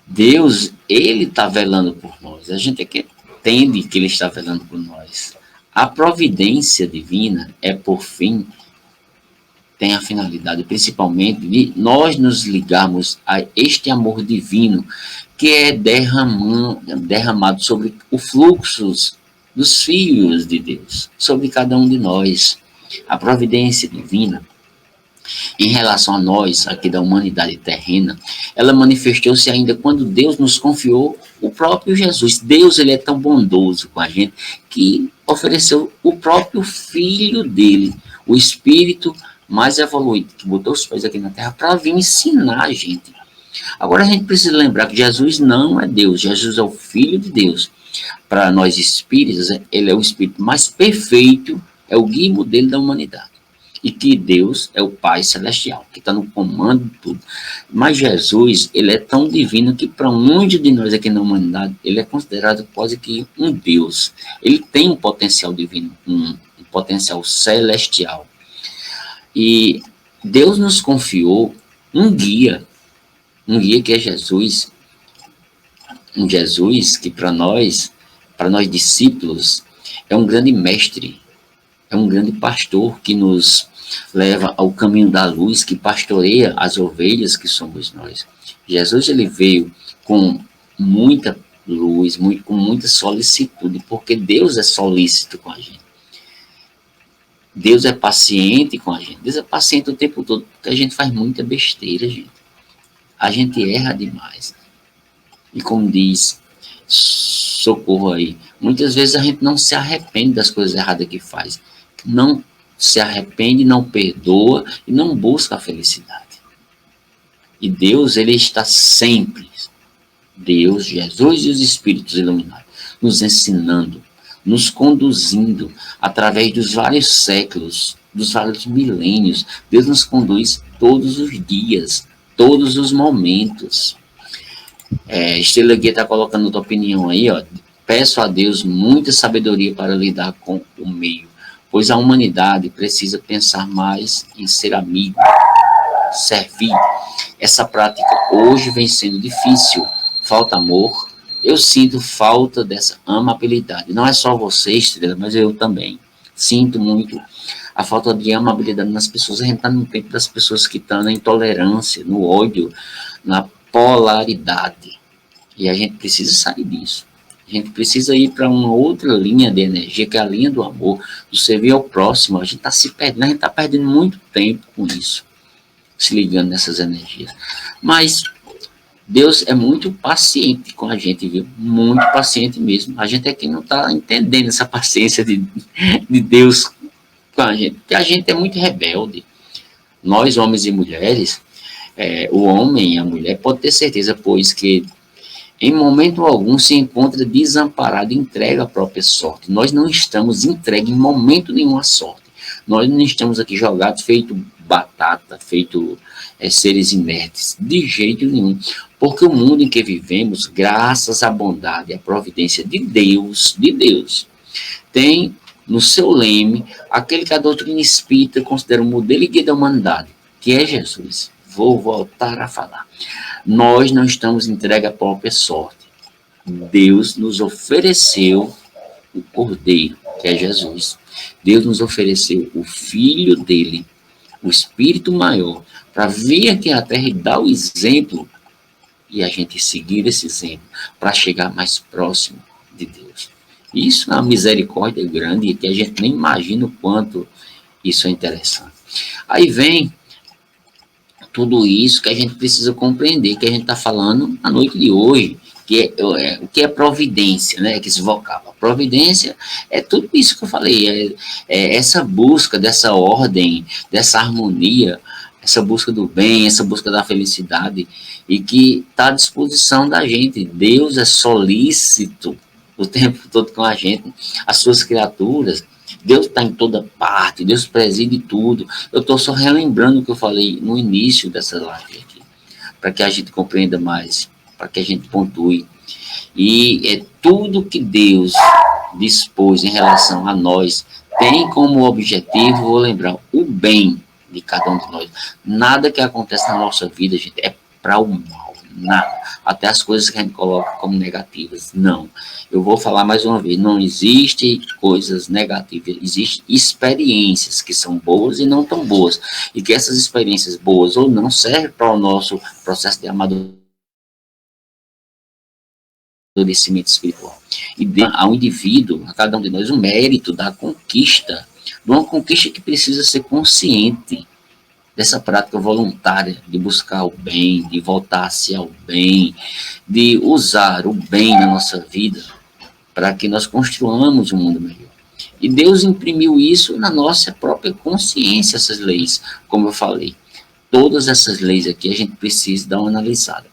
Deus, Ele está velando por nós. A gente é que entende que Ele está velando por nós. A providência divina é, por fim, tem a finalidade, principalmente, de nós nos ligarmos a este amor divino que é derramado sobre os fluxos dos filhos de Deus, sobre cada um de nós. A providência divina, em relação a nós, aqui da humanidade terrena, ela manifestou-se ainda quando Deus nos confiou o próprio Jesus. Deus, ele é tão bondoso com a gente que ofereceu o próprio Filho dele, o Espírito mais evoluído, que botou os pés aqui na terra para vir ensinar a gente. Agora a gente precisa lembrar que Jesus não é Deus, Jesus é o Filho de Deus. Para nós espíritas, ele é o Espírito mais perfeito, é o guia e modelo da humanidade. E que Deus é o Pai Celestial, que está no comando de tudo. Mas Jesus, ele é tão divino que para muitos de nós aqui na humanidade, ele é considerado quase que um Deus. Ele tem um potencial divino, um potencial celestial. E Deus nos confiou um guia que é Jesus. Um Jesus que para nós discípulos, é um grande mestre, é um grande pastor que nos leva ao caminho da luz, que pastoreia as ovelhas que somos nós. Jesus, ele veio com muita luz, com muita solicitude, porque Deus é solícito com a gente. Deus é paciente com a gente. Deus é paciente o tempo todo, porque a gente faz muita besteira, gente. A gente erra demais. E como diz Socorro aí, muitas vezes a gente não se arrepende das coisas erradas que faz. Não se arrepende, não perdoa e não busca a felicidade. E Deus, ele está sempre, Deus, Jesus e os Espíritos iluminados, nos ensinando, nos conduzindo através dos vários séculos, dos vários milênios. Deus nos conduz todos os dias, todos os momentos. Estrela Guia está colocando outra opinião aí, ó. Peço a Deus muita sabedoria para lidar com o meio, pois a humanidade precisa pensar mais em ser amigo, servir. Essa prática hoje vem sendo difícil, falta amor. Eu sinto falta dessa amabilidade. Não é só você, Estrela, mas eu também. Sinto muito a falta de amabilidade nas pessoas. A gente está no tempo das pessoas que estão na intolerância, no ódio, na polaridade. E a gente precisa sair disso. A gente precisa ir para uma outra linha de energia, que é a linha do amor, do servir ao próximo. A gente está se perdendo, a gente está perdendo muito tempo com isso, se ligando nessas energias. Mas Deus é muito paciente com a gente, viu? Muito paciente mesmo. A gente aqui não está entendendo essa paciência de Deus com a gente, porque a gente é muito rebelde. Nós, homens e mulheres, o homem e a mulher, pode ter certeza, pois que em momento algum se encontra desamparado, entregue à própria sorte. Nós não estamos entregues em momento nenhum à sorte. Nós não estamos aqui jogados feito batata, feito seres inertes, de jeito nenhum. Porque o mundo em que vivemos, graças à bondade e à providência de Deus, tem no seu leme aquele que a doutrina espírita considera o modelo e guia da humanidade, que é Jesus. Vou voltar a falar. Nós não estamos entregues à própria sorte. Deus nos ofereceu o Cordeiro, que é Jesus. Deus nos ofereceu o Filho dele, o Espírito maior, para vir aqui à Terra e dar o exemplo e a gente seguir esse exemplo para chegar mais próximo de Deus. Isso é uma misericórdia grande que a gente nem imagina o quanto isso é interessante. Aí vem tudo isso que a gente precisa compreender, que a gente está falando na noite de hoje, o que é providência, né? Que esse vocábulo. Providência é tudo isso que eu falei, é essa busca dessa ordem, dessa harmonia, essa busca do bem, essa busca da felicidade, e que está à disposição da gente. Deus é solícito o tempo todo com a gente, as suas criaturas. Deus está em toda parte, Deus preside tudo. Eu estou só relembrando o que eu falei no início dessa live aqui, para que a gente compreenda mais, para que a gente pontue. E é tudo que Deus dispôs em relação a nós tem como objetivo, vou lembrar, o bem de cada um de nós. Nada que acontece na nossa vida, gente, é para o mal. Nada. Até as coisas que a gente coloca como negativas. Não. Eu vou falar mais uma vez. Não existe coisas negativas. Existem experiências que são boas e não tão boas. E que essas experiências boas ou não servem para o nosso processo de amadurecimento espiritual. E dá ao indivíduo, a cada um de nós, o mérito da conquista. De uma conquista que precisa ser consciente, dessa prática voluntária de buscar o bem, de voltar-se ao bem, de usar o bem na nossa vida para que nós construamos um mundo melhor. E Deus imprimiu isso na nossa própria consciência, essas leis, como eu falei. Todas essas leis aqui a gente precisa dar uma analisada.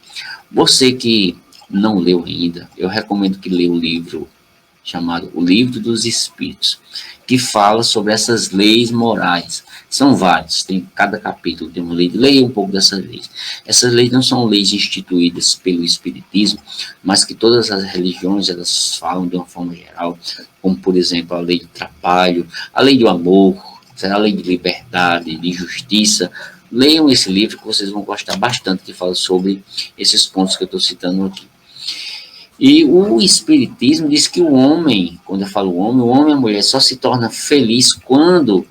Você que não leu ainda, eu recomendo que leia o livro chamado O Livro dos Espíritos, que fala sobre essas leis morais. São vários, tem cada capítulo tem uma lei. Leia um pouco dessas leis. Essas leis não são leis instituídas pelo Espiritismo, mas que todas as religiões elas falam de uma forma geral, como por exemplo a lei do trabalho, a lei do amor, a lei de liberdade, de justiça. Leiam esse livro que vocês vão gostar bastante, que fala sobre esses pontos que eu estou citando aqui. E o Espiritismo diz que o homem, quando eu falo o homem e a mulher só se torna feliz quando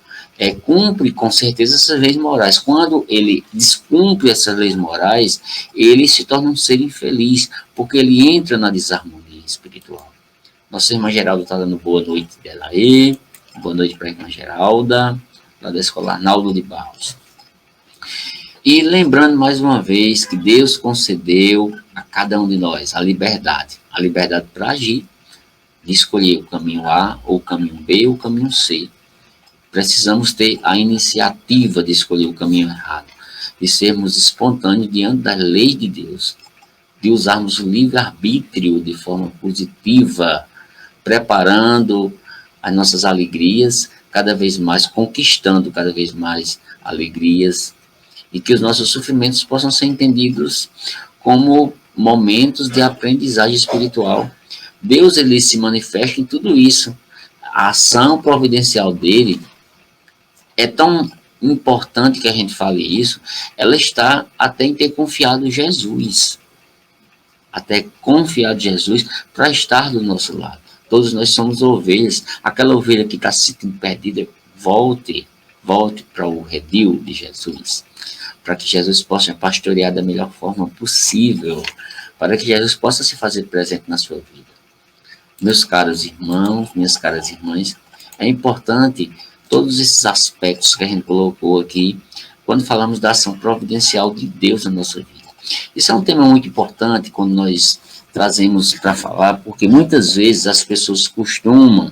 cumpre com certeza essas leis morais. Quando ele descumpre essas leis morais, ele se torna um ser infeliz, porque ele entra na desarmonia espiritual. Nossa irmã Geralda está dando boa noite dela aí. Boa noite para a irmã Geralda, lá da escola Arnaldo de Barros. E lembrando mais uma vez que Deus concedeu a cada um de nós a liberdade para agir, de escolher o caminho A, ou o caminho B, ou o caminho C. Precisamos ter a iniciativa de escolher o caminho errado, de sermos espontâneos diante das leis de Deus, de usarmos o livre-arbítrio de forma positiva, preparando as nossas alegrias cada vez mais, conquistando cada vez mais alegrias, e que os nossos sofrimentos possam ser entendidos como momentos de aprendizagem espiritual. Deus, ele se manifesta em tudo isso. A ação providencial dele é tão importante que a gente fale isso, ela está até em ter confiado em Jesus. Até confiado em Jesus para estar do nosso lado. Todos nós somos ovelhas. Aquela ovelha que está se sentindo perdida, volte para o redil de Jesus, para que Jesus possa pastorear da melhor forma possível, para que Jesus possa se fazer presente na sua vida. Meus caros irmãos, minhas caras irmãs, é importante todos esses aspectos que a gente colocou aqui quando falamos da ação providencial de Deus na nossa vida. Isso é um tema muito importante quando nós trazemos para falar, porque muitas vezes as pessoas costumam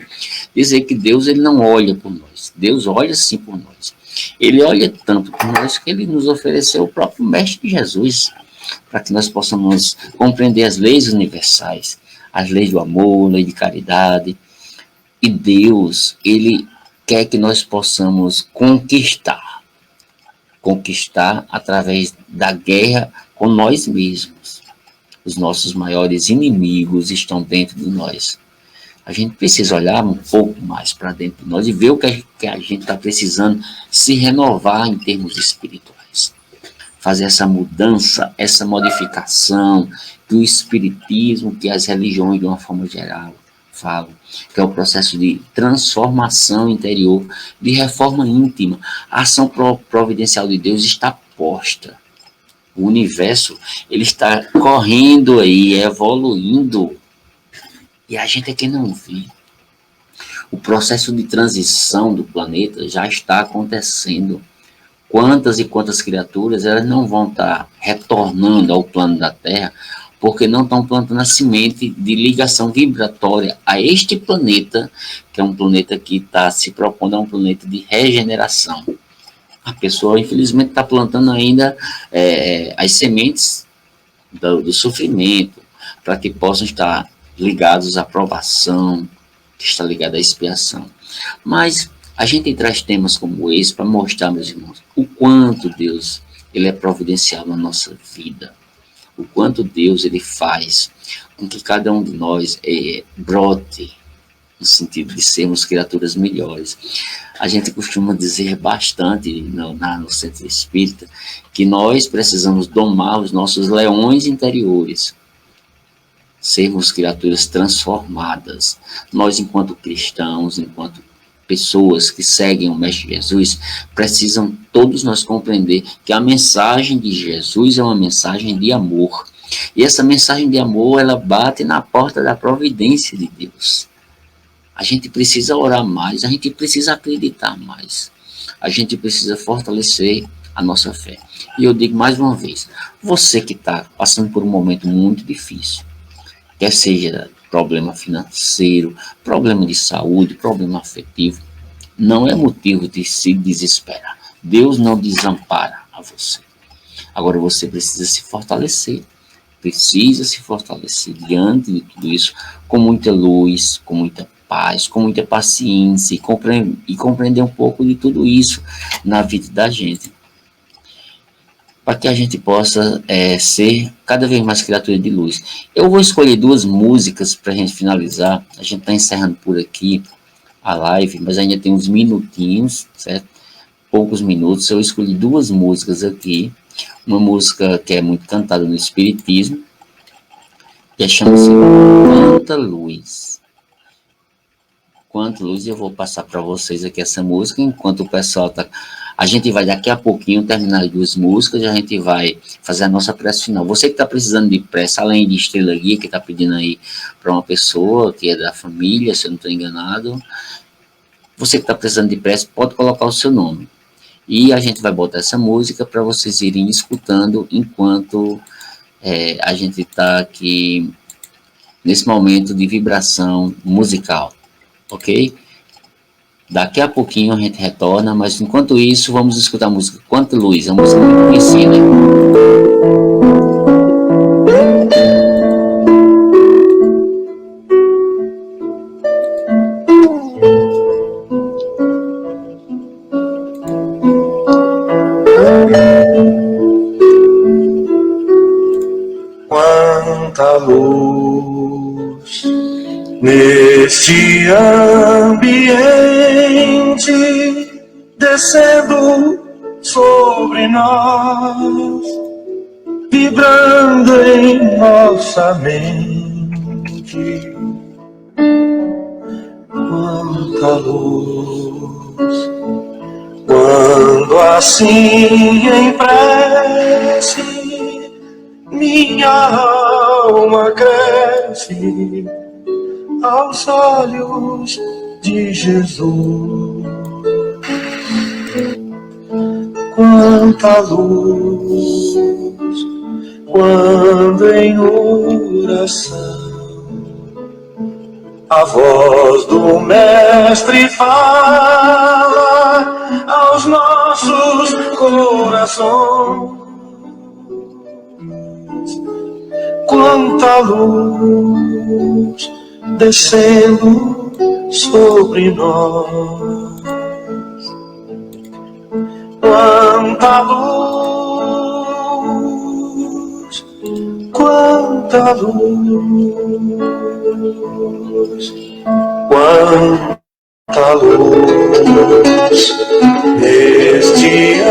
dizer que Deus ele não olha por nós. Deus olha sim por nós. Ele olha tanto por nós que ele nos ofereceu o próprio Mestre Jesus, para que nós possamos compreender as leis universais, as leis do amor, lei de caridade. E Deus, ele quer que nós possamos conquistar através da guerra com nós mesmos. Os nossos maiores inimigos estão dentro de nós. A gente precisa olhar um pouco mais para dentro de nós e ver o que a gente está precisando se renovar em termos espirituais. Fazer essa mudança, essa modificação que o espiritismo, que as religiões de uma forma geral falam, que é o processo de transformação interior, de reforma íntima. A ação providencial de Deus está posta. O universo, ele está correndo aí, evoluindo. E a gente é que não vê. O processo de transição do planeta já está acontecendo. Quantas e quantas criaturas elas não vão estar retornando ao plano da Terra porque não estão plantando a semente de ligação vibratória a este planeta, que é um planeta que está se propondo a um planeta de regeneração. A pessoa, infelizmente, está plantando ainda as sementes do sofrimento, para que possam estar ligados à provação, que está ligada à expiação. Mas a gente traz temas como esse para mostrar, meus irmãos, o quanto Deus ele é providencial na nossa vida, o quanto Deus ele faz com que cada um de nós brote no sentido de sermos criaturas melhores. A gente costuma dizer bastante no Centro Espírita que nós precisamos domar os nossos leões interiores, sermos criaturas transformadas. Nós, enquanto cristãos, enquanto pessoas que seguem o Mestre Jesus, precisam todos nós compreender que a mensagem de Jesus é uma mensagem de amor. E essa mensagem de amor, ela bate na porta da providência de Deus. A gente precisa orar mais, a gente precisa acreditar mais. A gente precisa fortalecer a nossa fé. E eu digo mais uma vez, você que está passando por um momento muito difícil, quer seja problema financeiro, problema de saúde, problema afetivo, não é motivo de se desesperar. Deus não desampara a você. Agora você precisa se fortalecer diante de tudo isso, com muita luz, com muita paz, com muita paciência e compreender um pouco de tudo isso na vida da gente, para que a gente possa ser cada vez mais criatura de luz. Eu vou escolher 2 músicas para a gente finalizar. A gente está encerrando por aqui a live, mas ainda tem uns minutinhos, certo? Poucos minutos. Eu escolhi 2 músicas aqui. Uma música que é muito cantada no Espiritismo, que chama-se Quanta Luz. Quanta Luz, eu vou passar para vocês aqui essa música, enquanto o pessoal está... A gente vai daqui a pouquinho terminar as 2 músicas e a gente vai fazer a nossa prece final. Você que está precisando de prece, além de Estrela Guia, que está pedindo aí para uma pessoa que é da família, se eu não estou enganado, você que está precisando de prece, pode colocar o seu nome. E a gente vai botar essa música para vocês irem escutando enquanto a gente está aqui nesse momento de vibração musical, ok? Daqui a pouquinho a gente retorna, mas enquanto isso, vamos escutar a música Quanta Luz, a música muito conhecida. Quanta luz neste ambiente descendo sobre nós, vibrando em nossa mente. Quanta luz, quando assim em prece minha alma cresce, aos olhos de Jesus. Quanta luz quando em oração a voz do Mestre fala aos nossos corações. Quanta luz descendo sobre nós. Quanta luz, quanta luz, quanta luz neste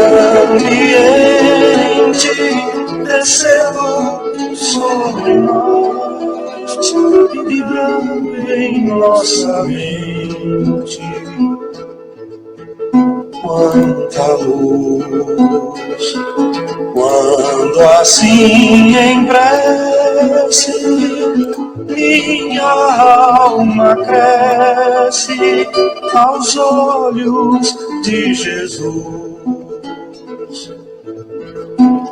ambiente descendo sobre nós, vibrando em nossa mente. Quanta luz, quando assim em prece minha alma cresce aos olhos de Jesus.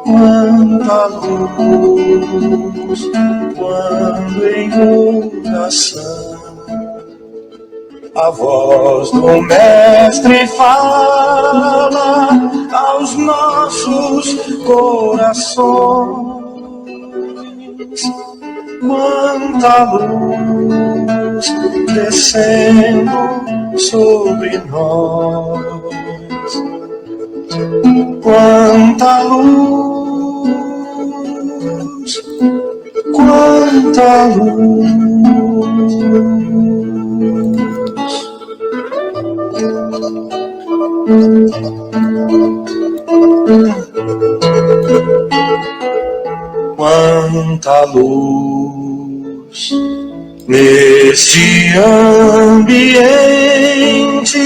Quanta luz, quando em oração a voz do Mestre fala aos nossos corações. Quanta luz descendo sobre nós. Quanta luz, quanta luz. Quanta luz neste ambiente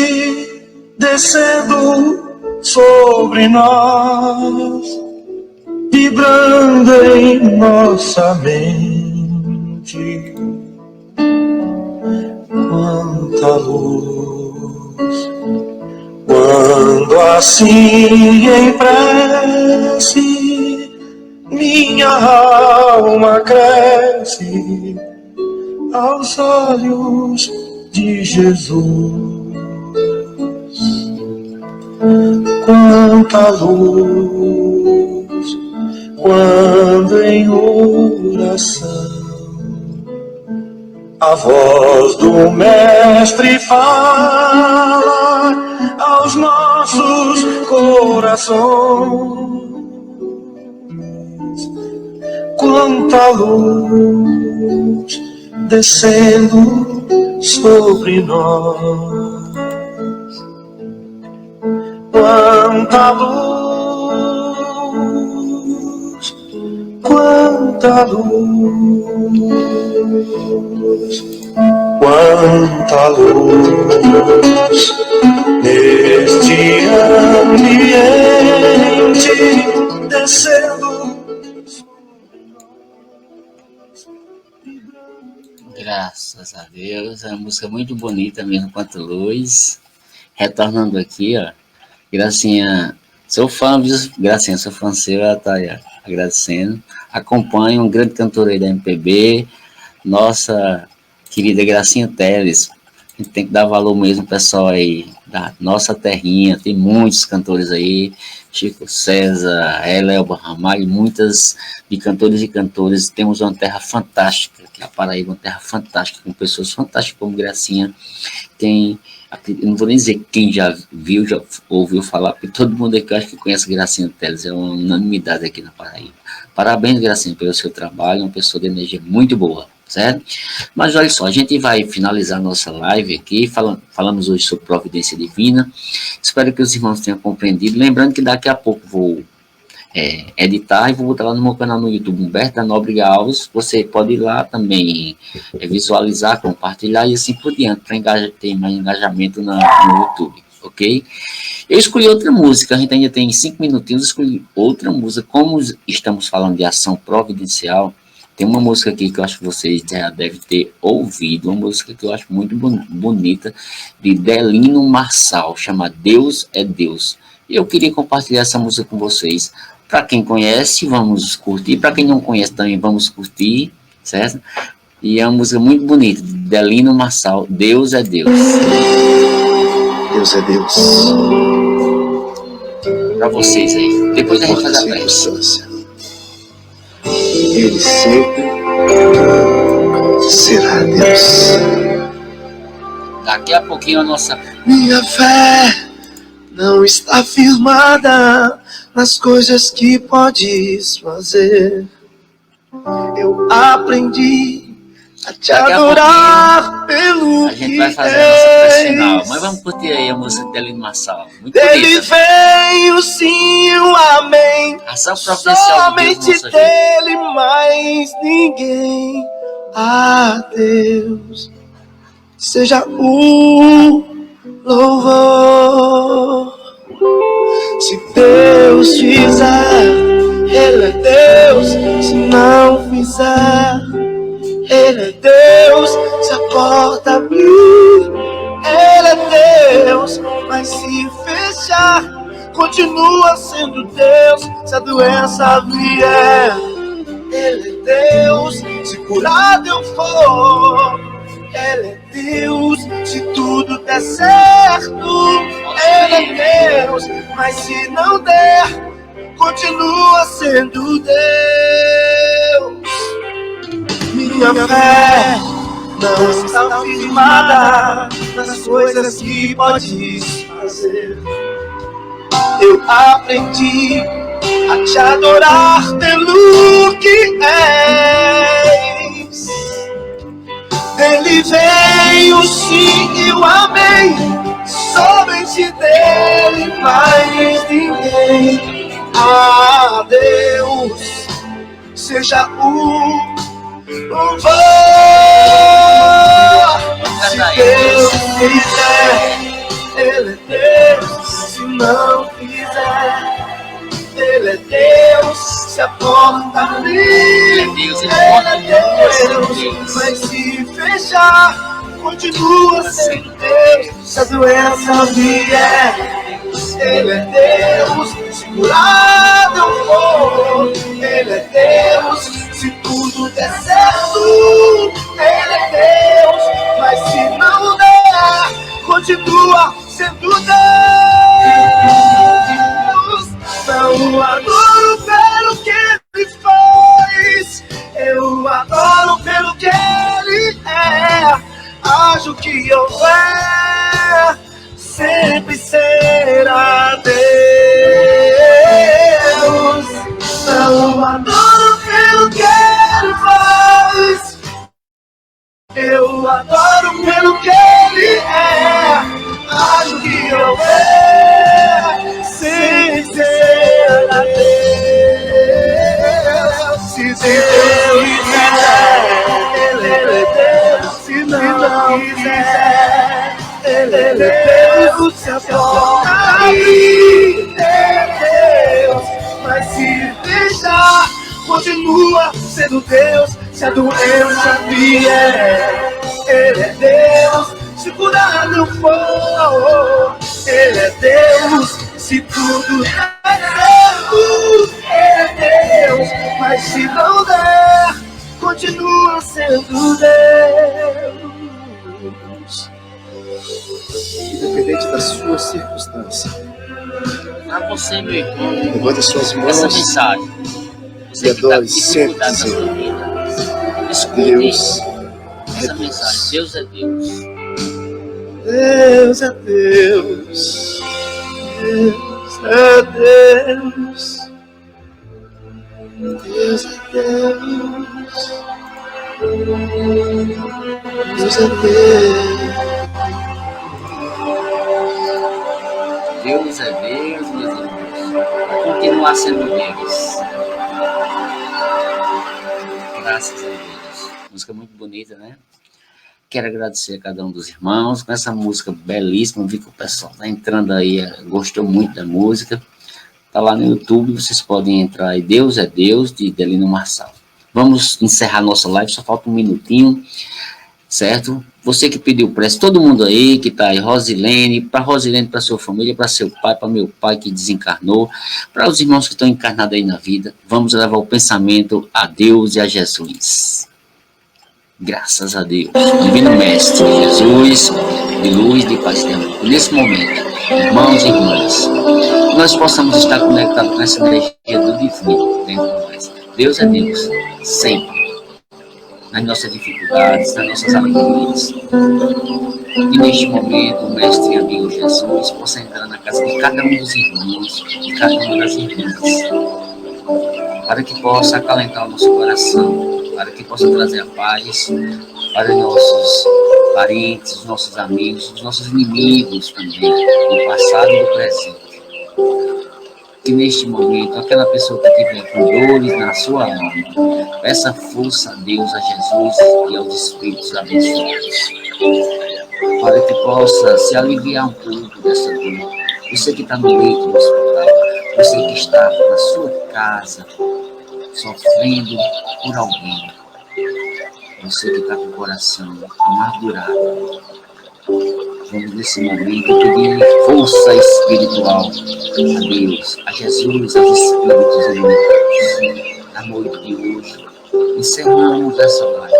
descendo sobre nós, vibrando em nossa mente. Quanta luz, quando assim em prece minha alma cresce aos olhos de Jesus. Quanta luz, quando em oração a voz do Mestre fala aos nossos corações. Quanta luz descendo sobre nós. Quanta luz, quanta luz, quanta luz neste ambiente descendo. Graças a Deus, é uma música muito bonita mesmo, quanto luz. Retornando aqui, ó, Gracinha, sou fã, Gracinha, sou fã seu, ela tá aí, ó, agradecendo. Acompanho um grande cantor aí da MPB, nossa querida Gracinha Teles. A gente tem que dar valor mesmo, pessoal aí da nossa terrinha, tem muitos cantores aí, Chico César, Elba Ramalho, muitas de cantores e cantoras. Temos uma terra fantástica, que é a Paraíba, uma terra fantástica, com pessoas fantásticas como Gracinha. Tem, não vou nem dizer quem já viu, já ouviu falar, porque todo mundo aqui eu acho que conhece Gracinha Teles, é uma unanimidade aqui na Paraíba. Parabéns, Gracinha, pelo seu trabalho, uma pessoa de energia muito boa, certo? Mas olha só, a gente vai finalizar nossa live aqui, falamos hoje sobre providência divina. Espero que os irmãos tenham compreendido. Lembrando que daqui a pouco vou editar e vou botar lá no meu canal no YouTube, Humberto da Nóbrega Alves. Você pode ir lá também visualizar, compartilhar e assim por diante, para ter mais engajamento no YouTube, ok? Eu escolhi outra música, a gente ainda tem 5 minutinhos, escolhi outra música. Como estamos falando de ação providencial, Tem uma música aqui que eu acho que vocês já devem ter ouvido, uma música que eu acho muito bonita, de Delino Marçal, chama Deus é Deus. E eu queria compartilhar essa música com vocês. Para quem conhece, vamos curtir. Para quem não conhece também, vamos curtir, certo? E é uma música muito bonita, de Delino Marçal, Deus é Deus. Deus é Deus. Para vocês aí. Depois a gente faz a prece. Ele sempre será Deus. Daqui a pouquinho a nossa... Minha fé não está firmada nas coisas que podes fazer. Eu aprendi a te adorar pelo a gente que vai fazer a nossa prece final. Mas vamos curtir aí a música de Delino Marçal. Muito dele bonita. vem o sim, o amém. Ação providencial Somente de Deus, nossa dele, mais ninguém. A Deus seja o louvor. Se Deus fizer, Ele é Deus. Se não fizer, Ele é Deus. Se a porta abrir, Ele é Deus. Mas se fechar, continua sendo Deus. Se a doença vier, Ele é Deus. Se curado eu for, Ele é Deus. Se tudo der certo, Ele é Deus. Mas se não der, continua sendo Deus. Minha fé não está firmada nas coisas que podes fazer. Eu aprendi a te adorar pelo que és. Dele vem o sim e o amém. Somente dele, mais ninguém. A Deus seja o louvor. Se Deus quiser, Ele é Deus. Se não quiser, Ele é Deus. Se a porta abrir, Ele é Deus. Mas se fechar, continua sendo Deus. Se a doença vier, Ele é Deus. Se curado eu for, Ele é Deus. Se tudo der certo, Ele é Deus. Mas se não der, continua sendo Deus. Não adoro pelo que Ele faz, eu adoro pelo que Ele é. Acho que houver, sempre será Deus. Não adoro pelo que Ele faz, eu adoro pelo que Ele é. Acho que houver, sempre será Deus. Se Deus quiser, Ele é Deus. Se não quiser, Ele é Deus. Se a porta abrir, Ele é Deus. Mas se deixar, continua sendo Deus. Se a doença vier, Ele é Deus. Se curar não for, Ele é Deus. Se tudo der certo, Ele é Deus. Mas se não der, continua sendo Deus. Independente da sua circunstância, para você, meu irmão, levante suas mãos. essa mensagem. Você E adore sempre dizendo: Deus essa mensagem. Deus é Deus. Deus é Deus. Deus é Deus. Deus é Deus. Deus é Deus. Deus é Deus, meus irmãos. Vai continuar sendo Deus. Graças a Deus. Música muito bonita, né? Quero agradecer a cada um dos irmãos com essa música belíssima. Vi que o pessoal tá entrando aí, gostou muito da música. Tá lá no YouTube, vocês podem entrar aí. Deus é Deus, de Delino Marçal. Vamos encerrar nossa live, só falta um minutinho, certo? Você que pediu prece, todo mundo aí que está aí, Rosilene, para sua família, para seu pai, para meu pai que desencarnou, para os irmãos que estão encarnados aí na vida, vamos levar o pensamento a Deus e a Jesus. Graças a Deus, Divino Mestre, Jesus, de luz, de paz, de amor. Nesse momento, irmãos e irmãs, nós possamos estar conectados com essa energia do divino dentro de nós. Deus é Deus, sempre. Nas nossas dificuldades, nas nossas alegrias. E neste momento, o Mestre e amigo Jesus possa entrar na casa de cada um dos irmãos, de cada uma das irmãs, para que possa acalentar o nosso coração, para que possa trazer a paz para os nossos parentes, os nossos amigos, os nossos inimigos também, do passado e do presente. Que neste momento, aquela pessoa que estiver com dores na sua alma, peça força a Deus, a Jesus e aos Espíritos abençoados, para que possa se aliviar um pouco dessa dor. Você que está no leito do hospital, você que está na sua casa, sofrendo por alguém, você que está com o coração amargurado, vamos nesse momento pedir força espiritual a Deus, a Jesus, aos Espíritos iluminados. Na noite de hoje, encerramos essa live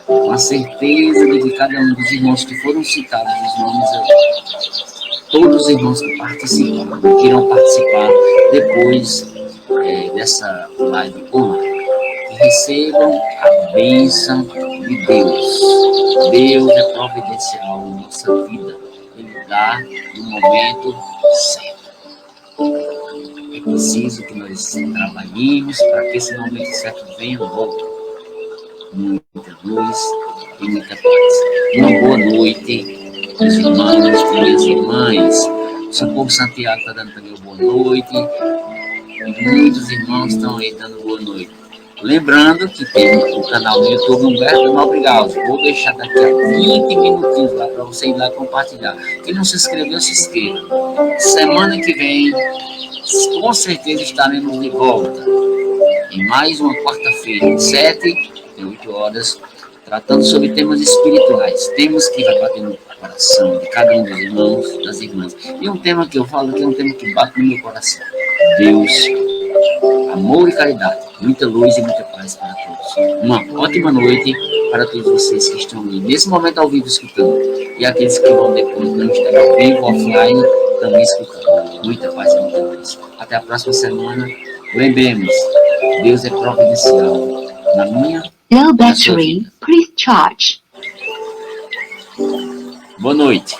com a certeza de que cada um dos irmãos que foram citados, os nomes, todos os irmãos que participaram, que irão participar depois dessa live online, que recebam a bênção de Deus. Deus é providencial em nossa vida. Ele dá no momento certo. É preciso que nós trabalhemos para que esse momento certo venha logo. Muita luz e muita paz. Uma boa noite, meus irmãos, minhas irmãs. O Socorro Santiago está dando também uma boa noite. E muitos irmãos estão aí dando boa noite. Lembrando que tem o canal do YouTube Humberto Nobrigal. Vou deixar daqui a 20 minutinhos lá para você ir lá compartilhar. Quem não se inscreveu, se inscreva. Semana que vem, com certeza estaremos de volta. Em mais uma quarta-feira, 7 e 8 horas, tratando sobre temas espirituais. Temas que vai bater no coração de cada um dos irmãos, das irmãs. E um tema que eu falo que é um tema que bate no meu coração. Deus, amor e caridade, muita luz e muita paz para todos. Uma ótima noite para todos vocês que estão aí, nesse momento ao vivo escutando, e aqueles que vão depois no Instagram ao vivo, offline, também escutando. Muita paz e muita luz. Até a próxima semana. Lembremos, Deus é providencial na minha e na sua vida. Please charge. Boa noite.